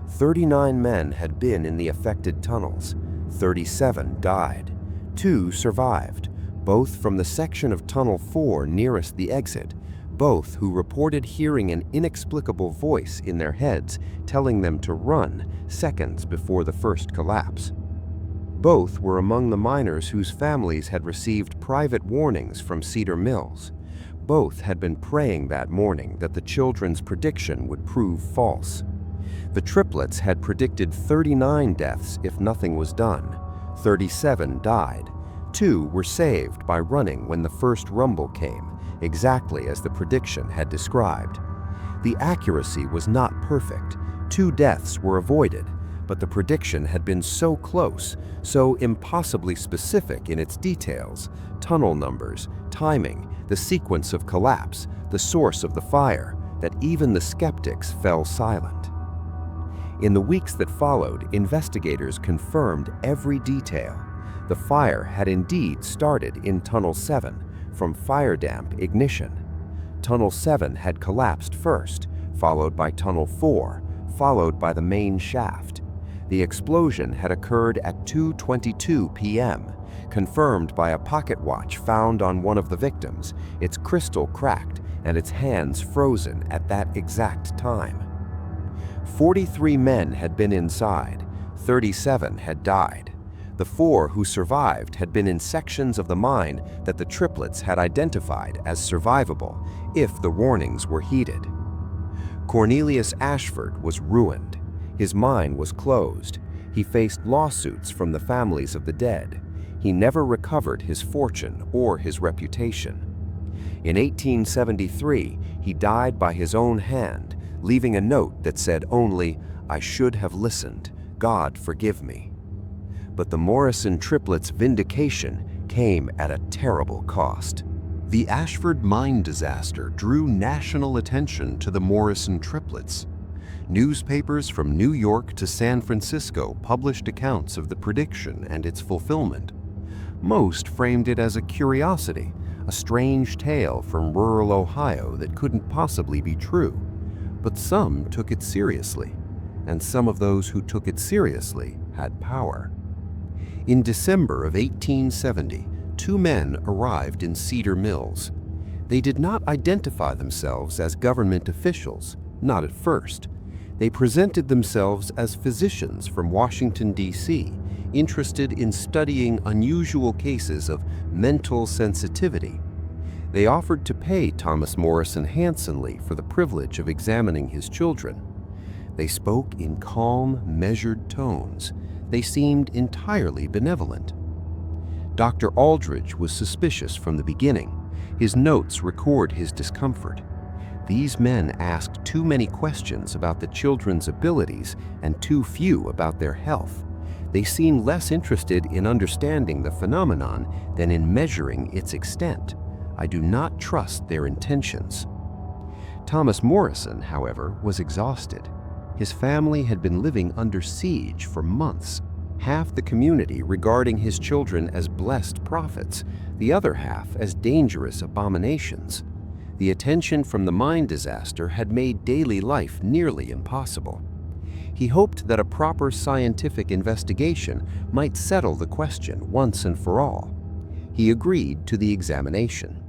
39 men had been in the affected tunnels. 37 died. 2 survived, both from the section of Tunnel 4 nearest the exit, both who reported hearing an inexplicable voice in their heads telling them to run seconds before the first collapse. Both were among the miners whose families had received private warnings from Cedar Mills. Both had been praying that morning that the children's prediction would prove false. The triplets had predicted 39 deaths if nothing was done. 37 died. 2 were saved by running when the first rumble came, exactly as the prediction had described. The accuracy was not perfect. 2 deaths were avoided, but the prediction had been so close, so impossibly specific in its details, tunnel numbers, timing, the sequence of collapse, the source of the fire, that even the skeptics fell silent. In the weeks that followed, investigators confirmed every detail. The fire had indeed started in Tunnel 7 from fire damp ignition. Tunnel 7 had collapsed first, followed by Tunnel 4, followed by the main shaft. The explosion had occurred at 2:22 p.m., confirmed by a pocket watch found on one of the victims, its crystal cracked and its hands frozen at that exact time. 43 men had been inside, 37 had died. The 4 who survived had been in sections of the mine that the triplets had identified as survivable if the warnings were heeded. Cornelius Ashford was ruined. His mine was closed. He faced lawsuits from the families of the dead. He never recovered his fortune or his reputation. In 1873, he died by his own hand, leaving a note that said only, "I should have listened. God forgive me." But the Morrison triplets' vindication came at a terrible cost. The Ashford mine disaster drew national attention to the Morrison triplets. Newspapers from New York to San Francisco published accounts of the prediction and its fulfillment. Most framed it as a curiosity, a strange tale from rural Ohio that couldn't possibly be true. But some took it seriously, and some of those who took it seriously had power. In December of 1870, 2 men arrived in Cedar Mills. They did not identify themselves as government officials, not at first. They presented themselves as physicians from Washington, D.C., interested in studying unusual cases of mental sensitivity. They offered to pay Thomas Morrison handsomely for the privilege of examining his children. They spoke in calm, measured tones. They seemed entirely benevolent. Dr. Aldridge was suspicious from the beginning. His notes record his discomfort. These men asked too many questions about the children's abilities and too few about their health. They seemed less interested in understanding the phenomenon than in measuring its extent. I do not trust their intentions. Thomas Morrison, however, was exhausted. His family had been living under siege for months. Half the community regarding his children as blessed prophets, the other half as dangerous abominations. The attention from the mine disaster had made daily life nearly impossible. He hoped that a proper scientific investigation might settle the question once and for all. He agreed to the examination.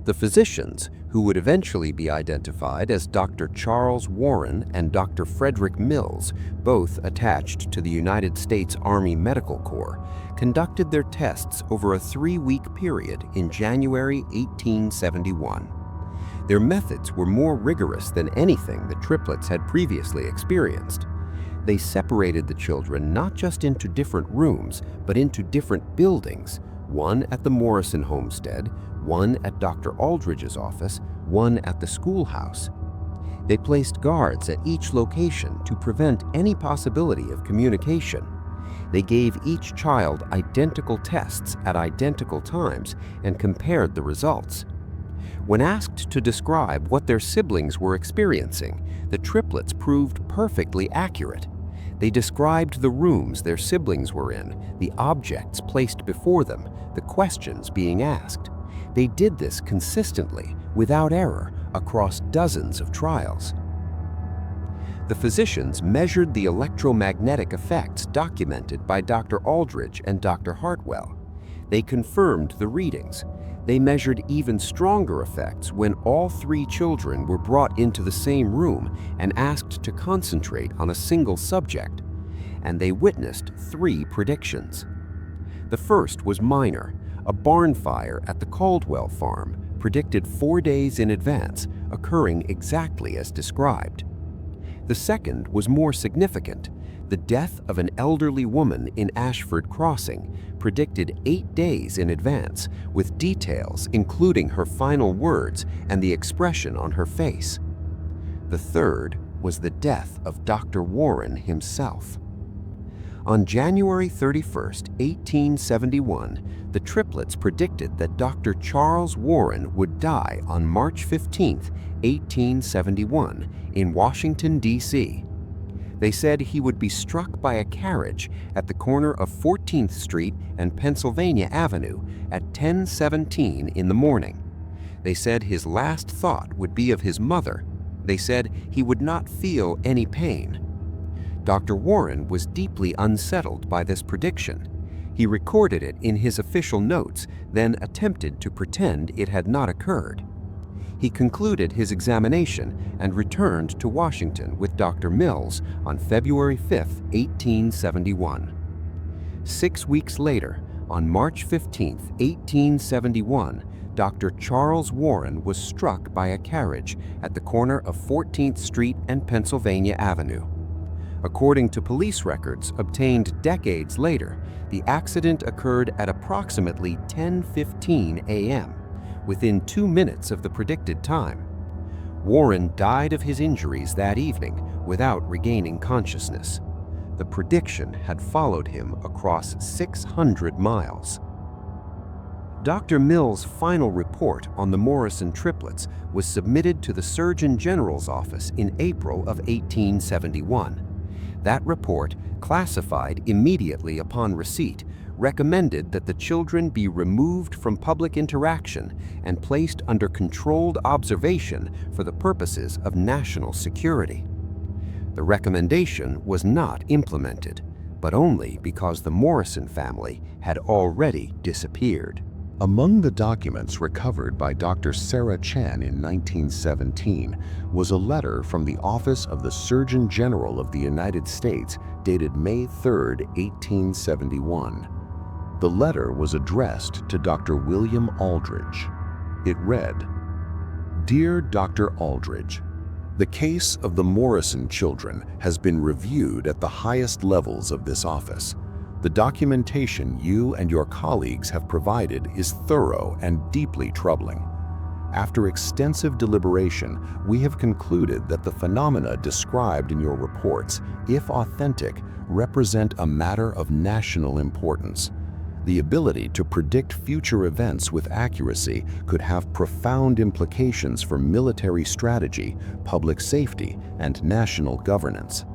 The physicians, who would eventually be identified as Dr. Charles Warren and Dr. Frederick Mills, both attached to the United States Army Medical Corps, conducted their tests over a 3-week period in January 1871. Their methods were more rigorous than anything the triplets had previously experienced. They separated the children not just into different rooms, but into different buildings, one at the Morrison homestead, one at Dr. Aldridge's office, one at the schoolhouse. They placed guards at each location to prevent any possibility of communication. They gave each child identical tests at identical times and compared the results. When asked to describe what their siblings were experiencing, the triplets proved perfectly accurate. They described the rooms their siblings were in, the objects placed before them, the questions being asked. They did this consistently, without error, across dozens of trials. The physicians measured the electromagnetic effects documented by Dr. Aldridge and Dr. Hartwell. They confirmed the readings. They measured even stronger effects when all three children were brought into the same room and asked to concentrate on a single subject. And they witnessed three predictions. The first was minor. A barn fire at the Caldwell farm, predicted 4 days in advance, occurring exactly as described. The second was more significant. The death of an elderly woman in Ashford Crossing, predicted 8 days in advance, with details including her final words and the expression on her face. The third was the death of Dr. Warren himself. On January 31, 1871, the triplets predicted that Dr. Charles Warren would die on March 15, 1871, in Washington, D.C. They said he would be struck by a carriage at the corner of 14th Street and Pennsylvania Avenue at 10:17 in the morning. They said his last thought would be of his mother. They said he would not feel any pain. Dr. Warren was deeply unsettled by this prediction. He recorded it in his official notes, then attempted to pretend it had not occurred. He concluded his examination and returned to Washington with Dr. Mills on February 5, 1871. 6 weeks later, on March 15, 1871, Dr. Charles Warren was struck by a carriage at the corner of 14th Street and Pennsylvania Avenue. According to police records obtained decades later, the accident occurred at approximately 10:15 a.m., within 2 minutes of the predicted time. Warren died of his injuries that evening without regaining consciousness. The prediction had followed him across 600 miles. Dr. Mills' final report on the Morrison triplets was submitted to the Surgeon General's office in April of 1871. That report, classified immediately upon receipt, recommended that the children be removed from public interaction and placed under controlled observation for the purposes of national security. The recommendation was not implemented, but only because the Morrison family had already disappeared. Among the documents recovered by Dr. Sarah Chen in 1917 was a letter from the Office of the Surgeon General of the United States dated May 3, 1871. The letter was addressed to Dr. William Aldridge. It read, "Dear Dr. Aldridge, the case of the Morrison children has been reviewed at the highest levels of this office. The documentation you and your colleagues have provided is thorough and deeply troubling. After extensive deliberation, we have concluded that the phenomena described in your reports, if authentic, represent a matter of national importance. The ability to predict future events with accuracy could have profound implications for military strategy, public safety, and national governance.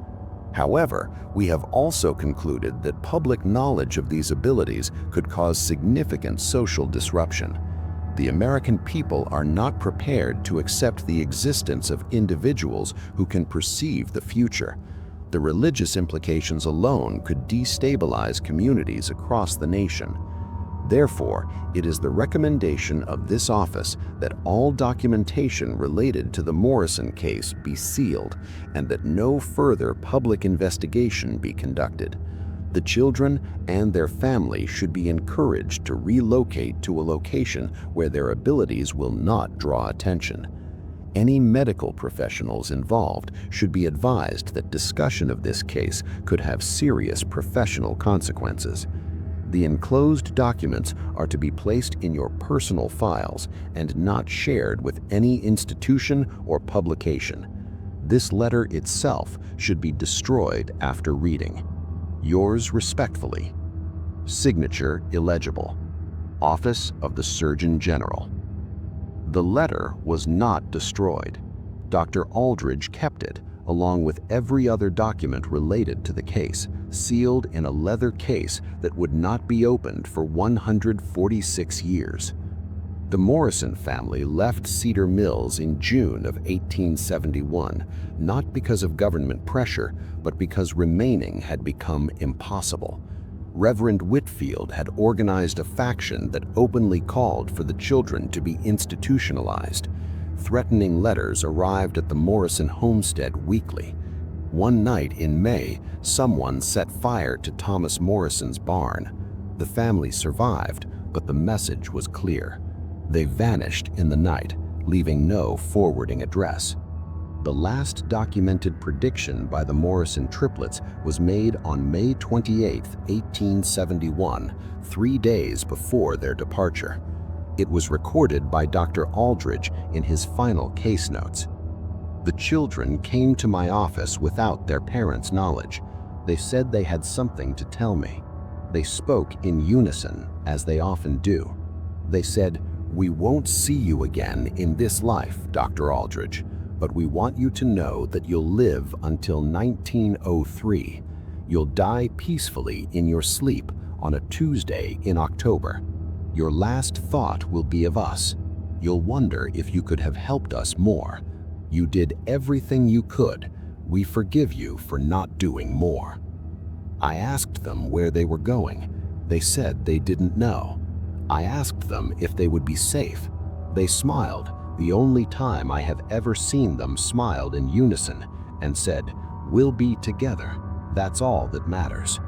However, we have also concluded that public knowledge of these abilities could cause significant social disruption. The American people are not prepared to accept the existence of individuals who can perceive the future. The religious implications alone could destabilize communities across the nation. Therefore, it is the recommendation of this office that all documentation related to the Morrison case be sealed and that no further public investigation be conducted. The children and their family should be encouraged to relocate to a location where their abilities will not draw attention. Any medical professionals involved should be advised that discussion of this case could have serious professional consequences. The enclosed documents are to be placed in your personal files and not shared with any institution or publication. This letter itself should be destroyed after reading. Yours respectfully. Signature illegible. Office of the Surgeon General. The letter was not destroyed. Dr. Aldridge kept it, along with every other document related to the case, sealed in a leather case that would not be opened for 146 years. The Morrison family left Cedar Mills in June of 1871, not because of government pressure, but because remaining had become impossible. Reverend Whitfield had organized a faction that openly called for the children to be institutionalized. Threatening letters arrived at the Morrison homestead weekly. One night in May, someone set fire to Thomas Morrison's barn. The family survived, but the message was clear. They vanished in the night, leaving no forwarding address. The last documented prediction by the Morrison triplets was made on May 28, 1871, 3 days before their departure. It was recorded by Dr. Aldridge in his final case notes. The children came to my office without their parents' knowledge. They said they had something to tell me. They spoke in unison, as they often do. They said, "We won't see you again in this life, Dr. Aldridge, but we want you to know that you'll live until 1903. You'll die peacefully in your sleep on a Tuesday in October. Your last thought will be of us. You'll wonder if you could have helped us more. You did everything you could. We forgive you for not doing more." I asked them where they were going. They said they didn't know. I asked them if they would be safe. They smiled, the only time I have ever seen them smiled in unison, and said, "We'll be together. That's all that matters."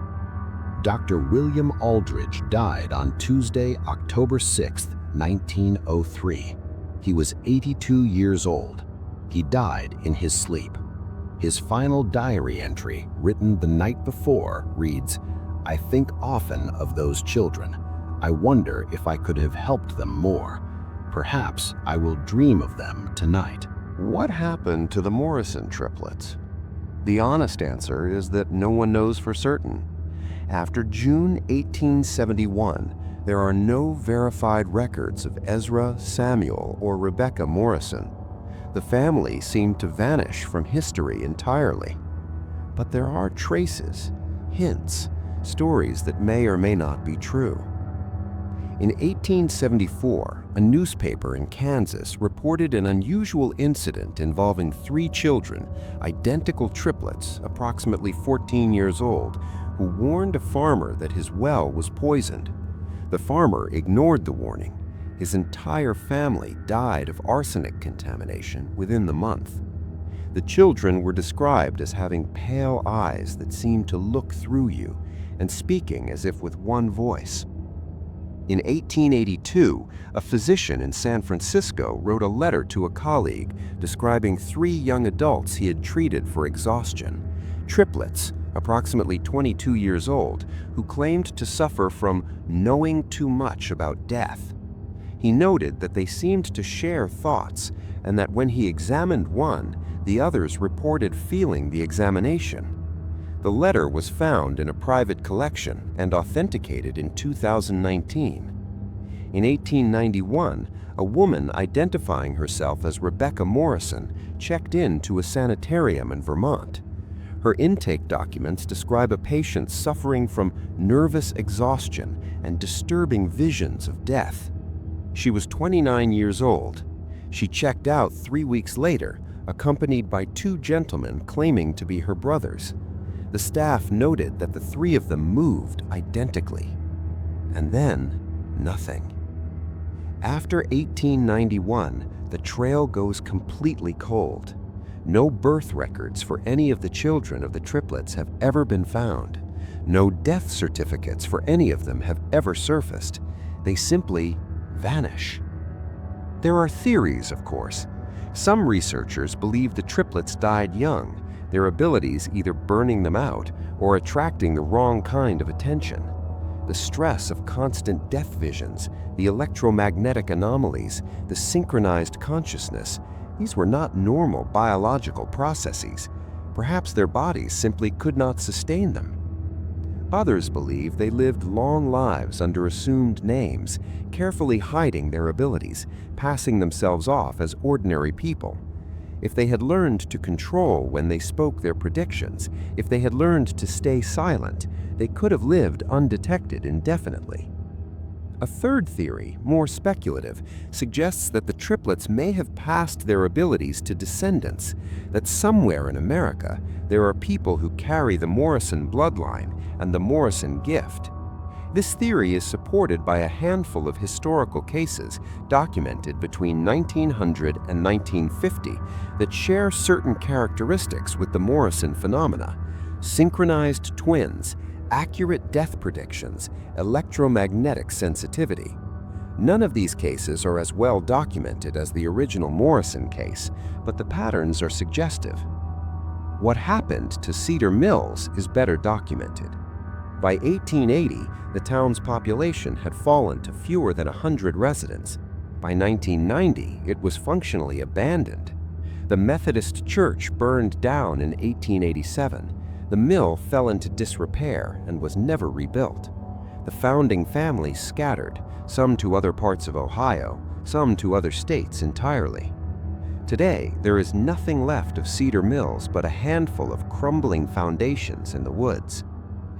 Dr. William Aldridge died on Tuesday, October 6, 1903. He was 82 years old. He died in his sleep. His final diary entry, written the night before, reads, "I think often of those children. I wonder if I could have helped them more. Perhaps I will dream of them tonight." What happened to the Morrison triplets? The honest answer is that no one knows for certain. After June 1871, there are no verified records of Ezra, Samuel, or Rebecca Morrison. The family seemed to vanish from history entirely. But there are traces, hints, stories that may or may not be true. In 1874, a newspaper in Kansas reported an unusual incident involving 3 children, identical triplets, approximately 14 years old, who warned a farmer that his well was poisoned. The farmer ignored the warning. His entire family died of arsenic contamination within the month. The children were described as having pale eyes that seemed to look through you and speaking as if with one voice. In 1882, a physician in San Francisco wrote a letter to a colleague describing 3 young adults he had treated for exhaustion, triplets, approximately 22 years old, who claimed to suffer from knowing too much about death. He noted that they seemed to share thoughts, and that when he examined one, the others reported feeling the examination. The letter was found in a private collection and authenticated in 2019. In 1891, a woman identifying herself as Rebecca Morrison checked into a sanitarium in Vermont. Her intake documents describe a patient suffering from nervous exhaustion and disturbing visions of death. She was 29 years old. She checked out 3 weeks later, accompanied by 2 gentlemen claiming to be her brothers. The staff noted that the 3 of them moved identically. And then, nothing. After 1891, the trail goes completely cold. No birth records for any of the children of the triplets have ever been found. No death certificates for any of them have ever surfaced. They simply vanish. There are theories, of course. Some researchers believe the triplets died young, their abilities either burning them out or attracting the wrong kind of attention. The stress of constant death visions, the electromagnetic anomalies, the synchronized consciousness, these were not normal biological processes. Perhaps their bodies simply could not sustain them. Others believe they lived long lives under assumed names, carefully hiding their abilities, passing themselves off as ordinary people. If they had learned to control when they spoke their predictions, if they had learned to stay silent, they could have lived undetected indefinitely. A third theory, more speculative, suggests that the triplets may have passed their abilities to descendants, that somewhere in America there are people who carry the Morrison bloodline and the Morrison gift. This theory is supported by a handful of historical cases documented between 1900 and 1950 that share certain characteristics with the Morrison phenomena: synchronized twins, accurate death predictions, electromagnetic sensitivity. None of these cases are as well documented as the original Morrison case, but the patterns are suggestive. What happened to Cedar Mills is better documented. By 1880, the town's population had fallen to fewer than 100 residents. By 1990, it was functionally abandoned. The Methodist Church burned down in 1887. The mill fell into disrepair and was never rebuilt. The founding family scattered, some to other parts of Ohio, some to other states entirely. Today, there is nothing left of Cedar Mills but a handful of crumbling foundations in the woods.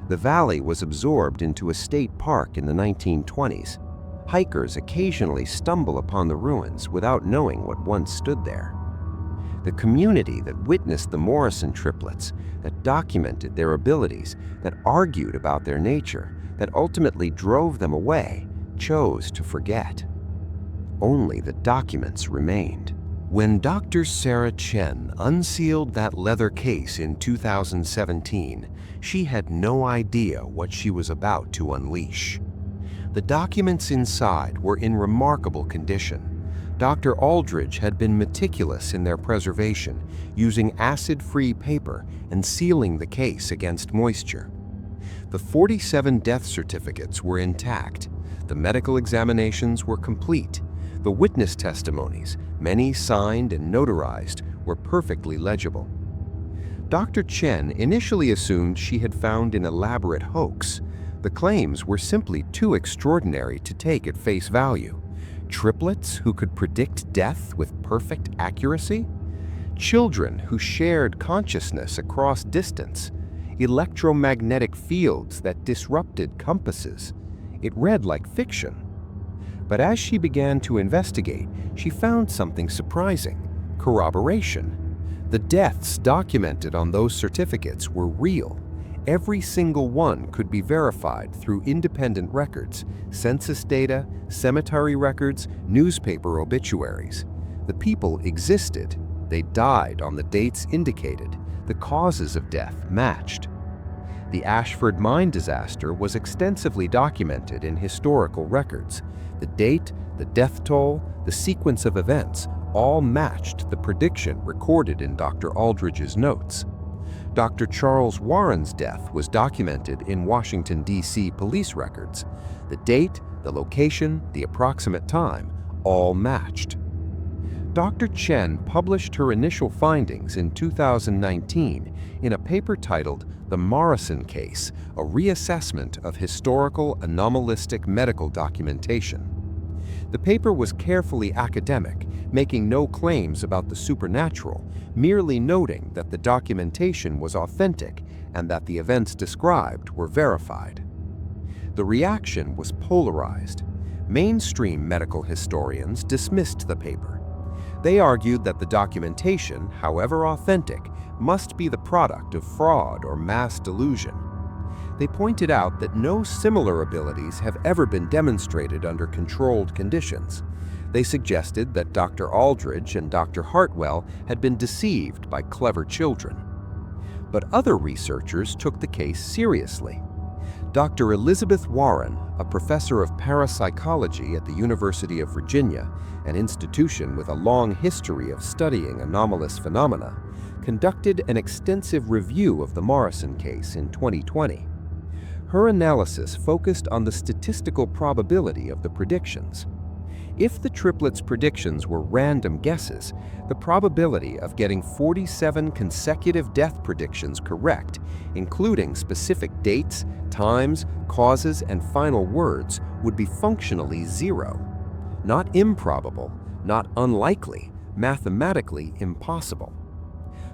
The valley was absorbed into a state park in the 1920s. Hikers occasionally stumble upon the ruins without knowing what once stood there. The community that witnessed the Morrison triplets, that documented their abilities, that argued about their nature, that ultimately drove them away, chose to forget. Only the documents remained. When Dr. Sarah Chen unsealed that leather case in 2017, she had no idea what she was about to unleash. The documents inside were in remarkable condition. Dr. Aldridge had been meticulous in their preservation, using acid-free paper and sealing the case against moisture. The 47 death certificates were intact. The medical examinations were complete. The witness testimonies, many signed and notarized, were perfectly legible. Dr. Chen initially assumed she had found an elaborate hoax. The claims were simply too extraordinary to take at face value. Triplets who could predict death with perfect accuracy? Children who shared consciousness across distance? Electromagnetic fields that disrupted compasses? It read like fiction. But as she began to investigate, she found something surprising: corroboration. The deaths documented on those certificates were real. Every single one could be verified through independent records, census data, cemetery records, newspaper obituaries. The people existed. They died on the dates indicated. The causes of death matched. The Ashford mine disaster was extensively documented in historical records. The date, the death toll, the sequence of events all matched the prediction recorded in Dr. Aldridge's notes. Dr. Charles Warren's death was documented in Washington, D.C. police records. The date, the location, the approximate time all matched. Dr. Chen published her initial findings in 2019 in a paper titled The Morrison Case, a Reassessment of Historical Anomalistic Medical Documentation. The paper was carefully academic, making no claims about the supernatural, merely noting that the documentation was authentic and that the events described were verified. The reaction was polarized. Mainstream medical historians dismissed the paper. They argued that the documentation, however authentic, must be the product of fraud or mass delusion. They pointed out that no similar abilities have ever been demonstrated under controlled conditions. They suggested that Dr. Aldridge and Dr. Hartwell had been deceived by clever children. But other researchers took the case seriously. Dr. Elizabeth Warren, a professor of parapsychology at the University of Virginia, an institution with a long history of studying anomalous phenomena, conducted an extensive review of the Morrison case in 2020. Her analysis focused on the statistical probability of the predictions. If the triplets' predictions were random guesses, the probability of getting 47 consecutive death predictions correct, including specific dates, times, causes, and final words, would be functionally zero. Not improbable, not unlikely, mathematically impossible.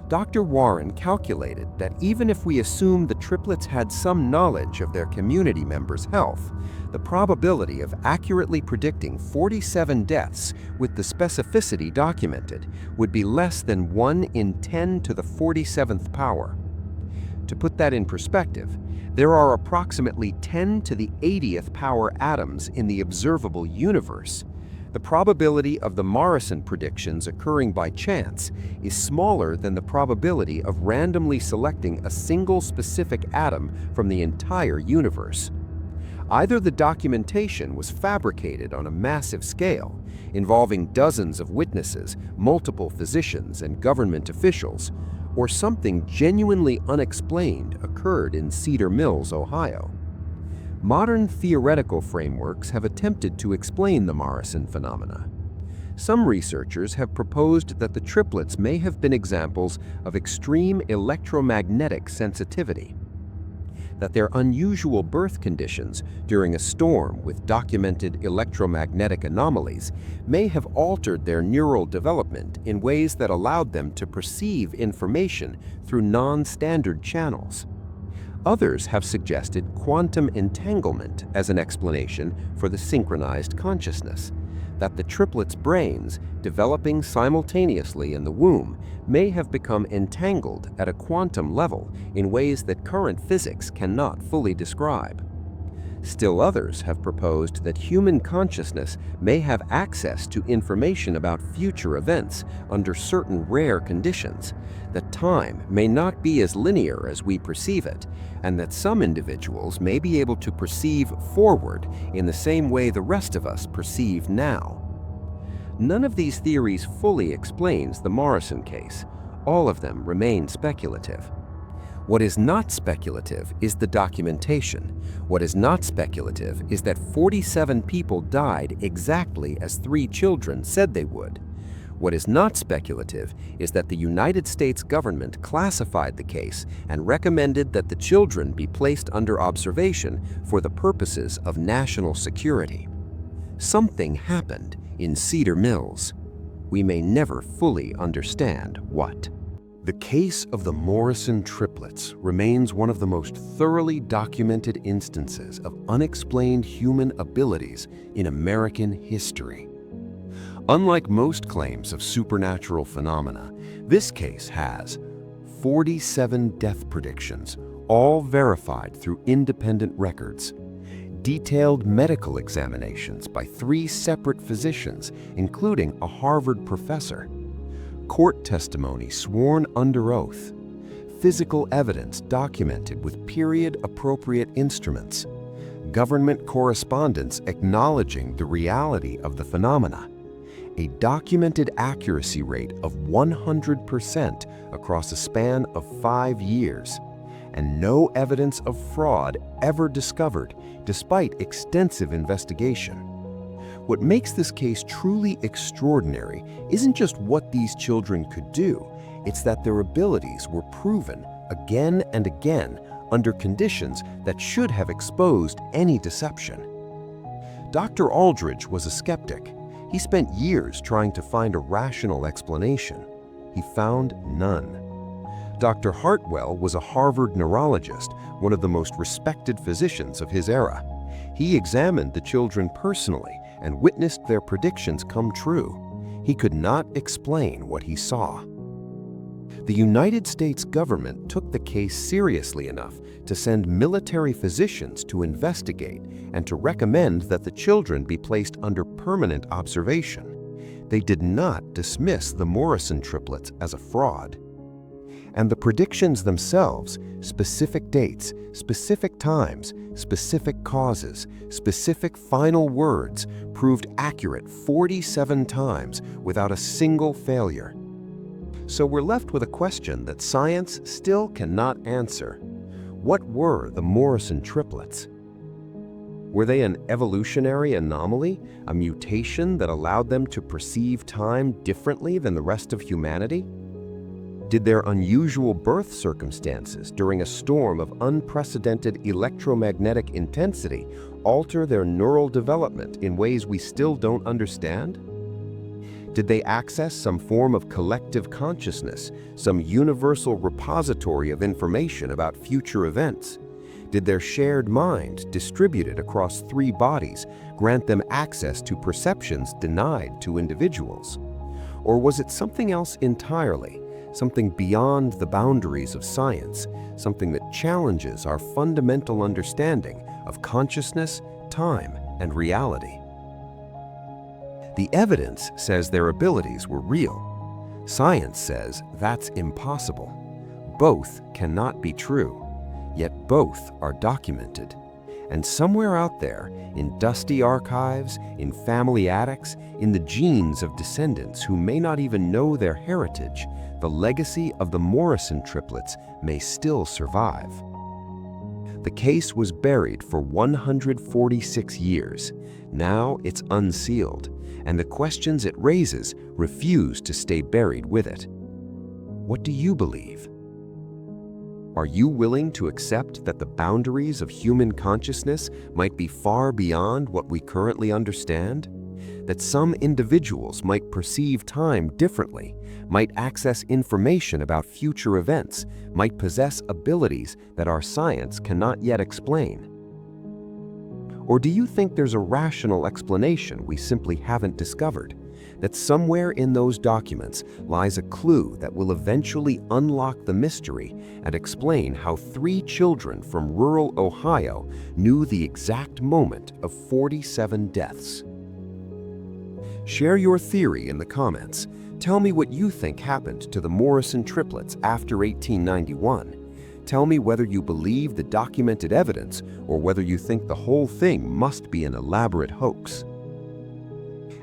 Dr. Warren calculated that even if we assume the triplets had some knowledge of their community members' health, the probability of accurately predicting 47 deaths with the specificity documented would be less than 1 in 10 to the 47th power. To put that in perspective, there are approximately 10 to the 80th power atoms in the observable universe. The probability of the Morrison predictions occurring by chance is smaller than the probability of randomly selecting a single specific atom from the entire universe. Either the documentation was fabricated on a massive scale, involving dozens of witnesses, multiple physicians, and government officials, or something genuinely unexplained occurred in Cedar Mills, Ohio. Modern theoretical frameworks have attempted to explain the Morrison phenomena. Some researchers have proposed that the triplets may have been examples of extreme electromagnetic sensitivity, that their unusual birth conditions during a storm with documented electromagnetic anomalies may have altered their neural development in ways that allowed them to perceive information through non-standard channels. Others have suggested quantum entanglement as an explanation for the synchronized consciousness, that the triplets' brains, developing simultaneously in the womb, may have become entangled at a quantum level in ways that current physics cannot fully describe. Still others have proposed that human consciousness may have access to information about future events under certain rare conditions, that time may not be as linear as we perceive it, and that some individuals may be able to perceive forward in the same way the rest of us perceive now. None of these theories fully explains the Morrison case. All of them remain speculative. What is not speculative is the documentation. What is not speculative is that 47 people died exactly as 3 children said they would. What is not speculative is that the United States government classified the case and recommended that the children be placed under observation for the purposes of national security. Something happened in Cedar Mills. We may never fully understand what. The case of the Morrison triplets remains one of the most thoroughly documented instances of unexplained human abilities in American history. Unlike most claims of supernatural phenomena, this case has 47 death predictions, all verified through independent records, detailed medical examinations by 3 separate physicians, including a Harvard professor, court testimony sworn under oath, physical evidence documented with period-appropriate instruments, government correspondence acknowledging the reality of the phenomena, a documented accuracy rate of 100% across a span of 5 years, and no evidence of fraud ever discovered despite extensive investigation. What makes this case truly extraordinary isn't just what these children could do, it's that their abilities were proven again and again under conditions that should have exposed any deception. Dr. Aldridge was a skeptic. He spent years trying to find a rational explanation. He found none. Dr. Hartwell was a Harvard neurologist, one of the most respected physicians of his era. He examined the children personally and witnessed their predictions come true. He could not explain what he saw. The United States government took the case seriously enough to send military physicians to investigate and to recommend that the children be placed under permanent observation. They did not dismiss the Morrison triplets as a fraud. And the predictions themselves, specific dates, specific times, specific causes, specific final words, proved accurate 47 times without a single failure. So we're left with a question that science still cannot answer. What were the Morrison triplets? Were they an evolutionary anomaly, a mutation that allowed them to perceive time differently than the rest of humanity? Did their unusual birth circumstances during a storm of unprecedented electromagnetic intensity alter their neural development in ways we still don't understand? Did they access some form of collective consciousness, some universal repository of information about future events? Did their shared mind, distributed across 3 bodies, grant them access to perceptions denied to individuals? Or was it something else entirely, something beyond the boundaries of science, something that challenges our fundamental understanding of consciousness, time, and reality? The evidence says their abilities were real. Science says that's impossible. Both cannot be true. Yet both are documented. And somewhere out there, in dusty archives, in family attics, in the genes of descendants who may not even know their heritage, the legacy of the Morrison triplets may still survive. The case was buried for 146 years. Now it's unsealed, and the questions it raises refuse to stay buried with it. What do you believe? Are you willing to accept that the boundaries of human consciousness might be far beyond what we currently understand? That some individuals might perceive time differently, might access information about future events, might possess abilities that our science cannot yet explain? Or do you think there's a rational explanation we simply haven't discovered? That somewhere in those documents lies a clue that will eventually unlock the mystery and explain how 3 children from rural Ohio knew the exact moment of 47 deaths? Share your theory in the comments. Tell me what you think happened to the Morrison triplets after 1891. Tell me whether you believe the documented evidence or whether you think the whole thing must be an elaborate hoax.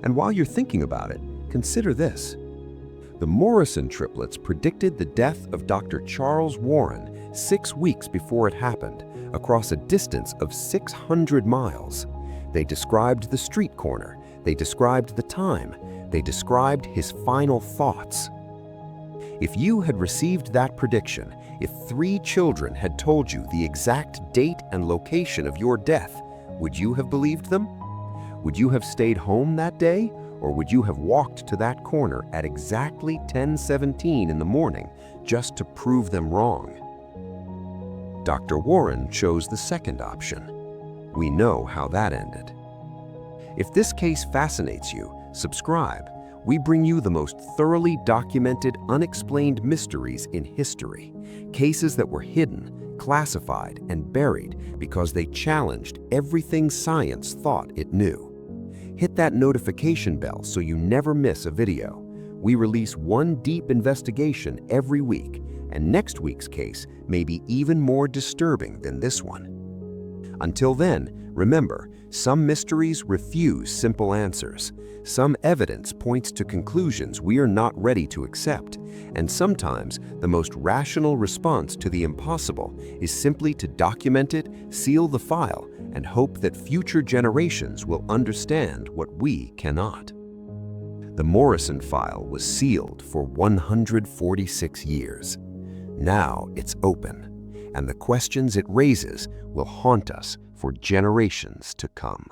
And while you're thinking about it, consider this. The Morrison triplets predicted the death of Dr. Charles Warren 6 weeks before it happened, across a distance of 600 miles. They described the street corner, they described the time, they described his final thoughts. If you had received that prediction, if 3 children had told you the exact date and location of your death, would you have believed them? Would you have stayed home that day, or would you have walked to that corner at exactly 10:17 in the morning just to prove them wrong? Dr. Warren chose the second option. We know how that ended. If this case fascinates you, subscribe. We bring you the most thoroughly documented, unexplained mysteries in history. Cases that were hidden, classified, and buried because they challenged everything science thought it knew. Hit that notification bell so you never miss a video. We release one deep investigation every week, and next week's case may be even more disturbing than this one. Until then, remember, some mysteries refuse simple answers. Some evidence points to conclusions we are not ready to accept, and sometimes the most rational response to the impossible is simply to document it, seal the file, and hope that future generations will understand what we cannot. The Morrison file was sealed for 146 years. Now it's open, and the questions it raises will haunt us for generations to come.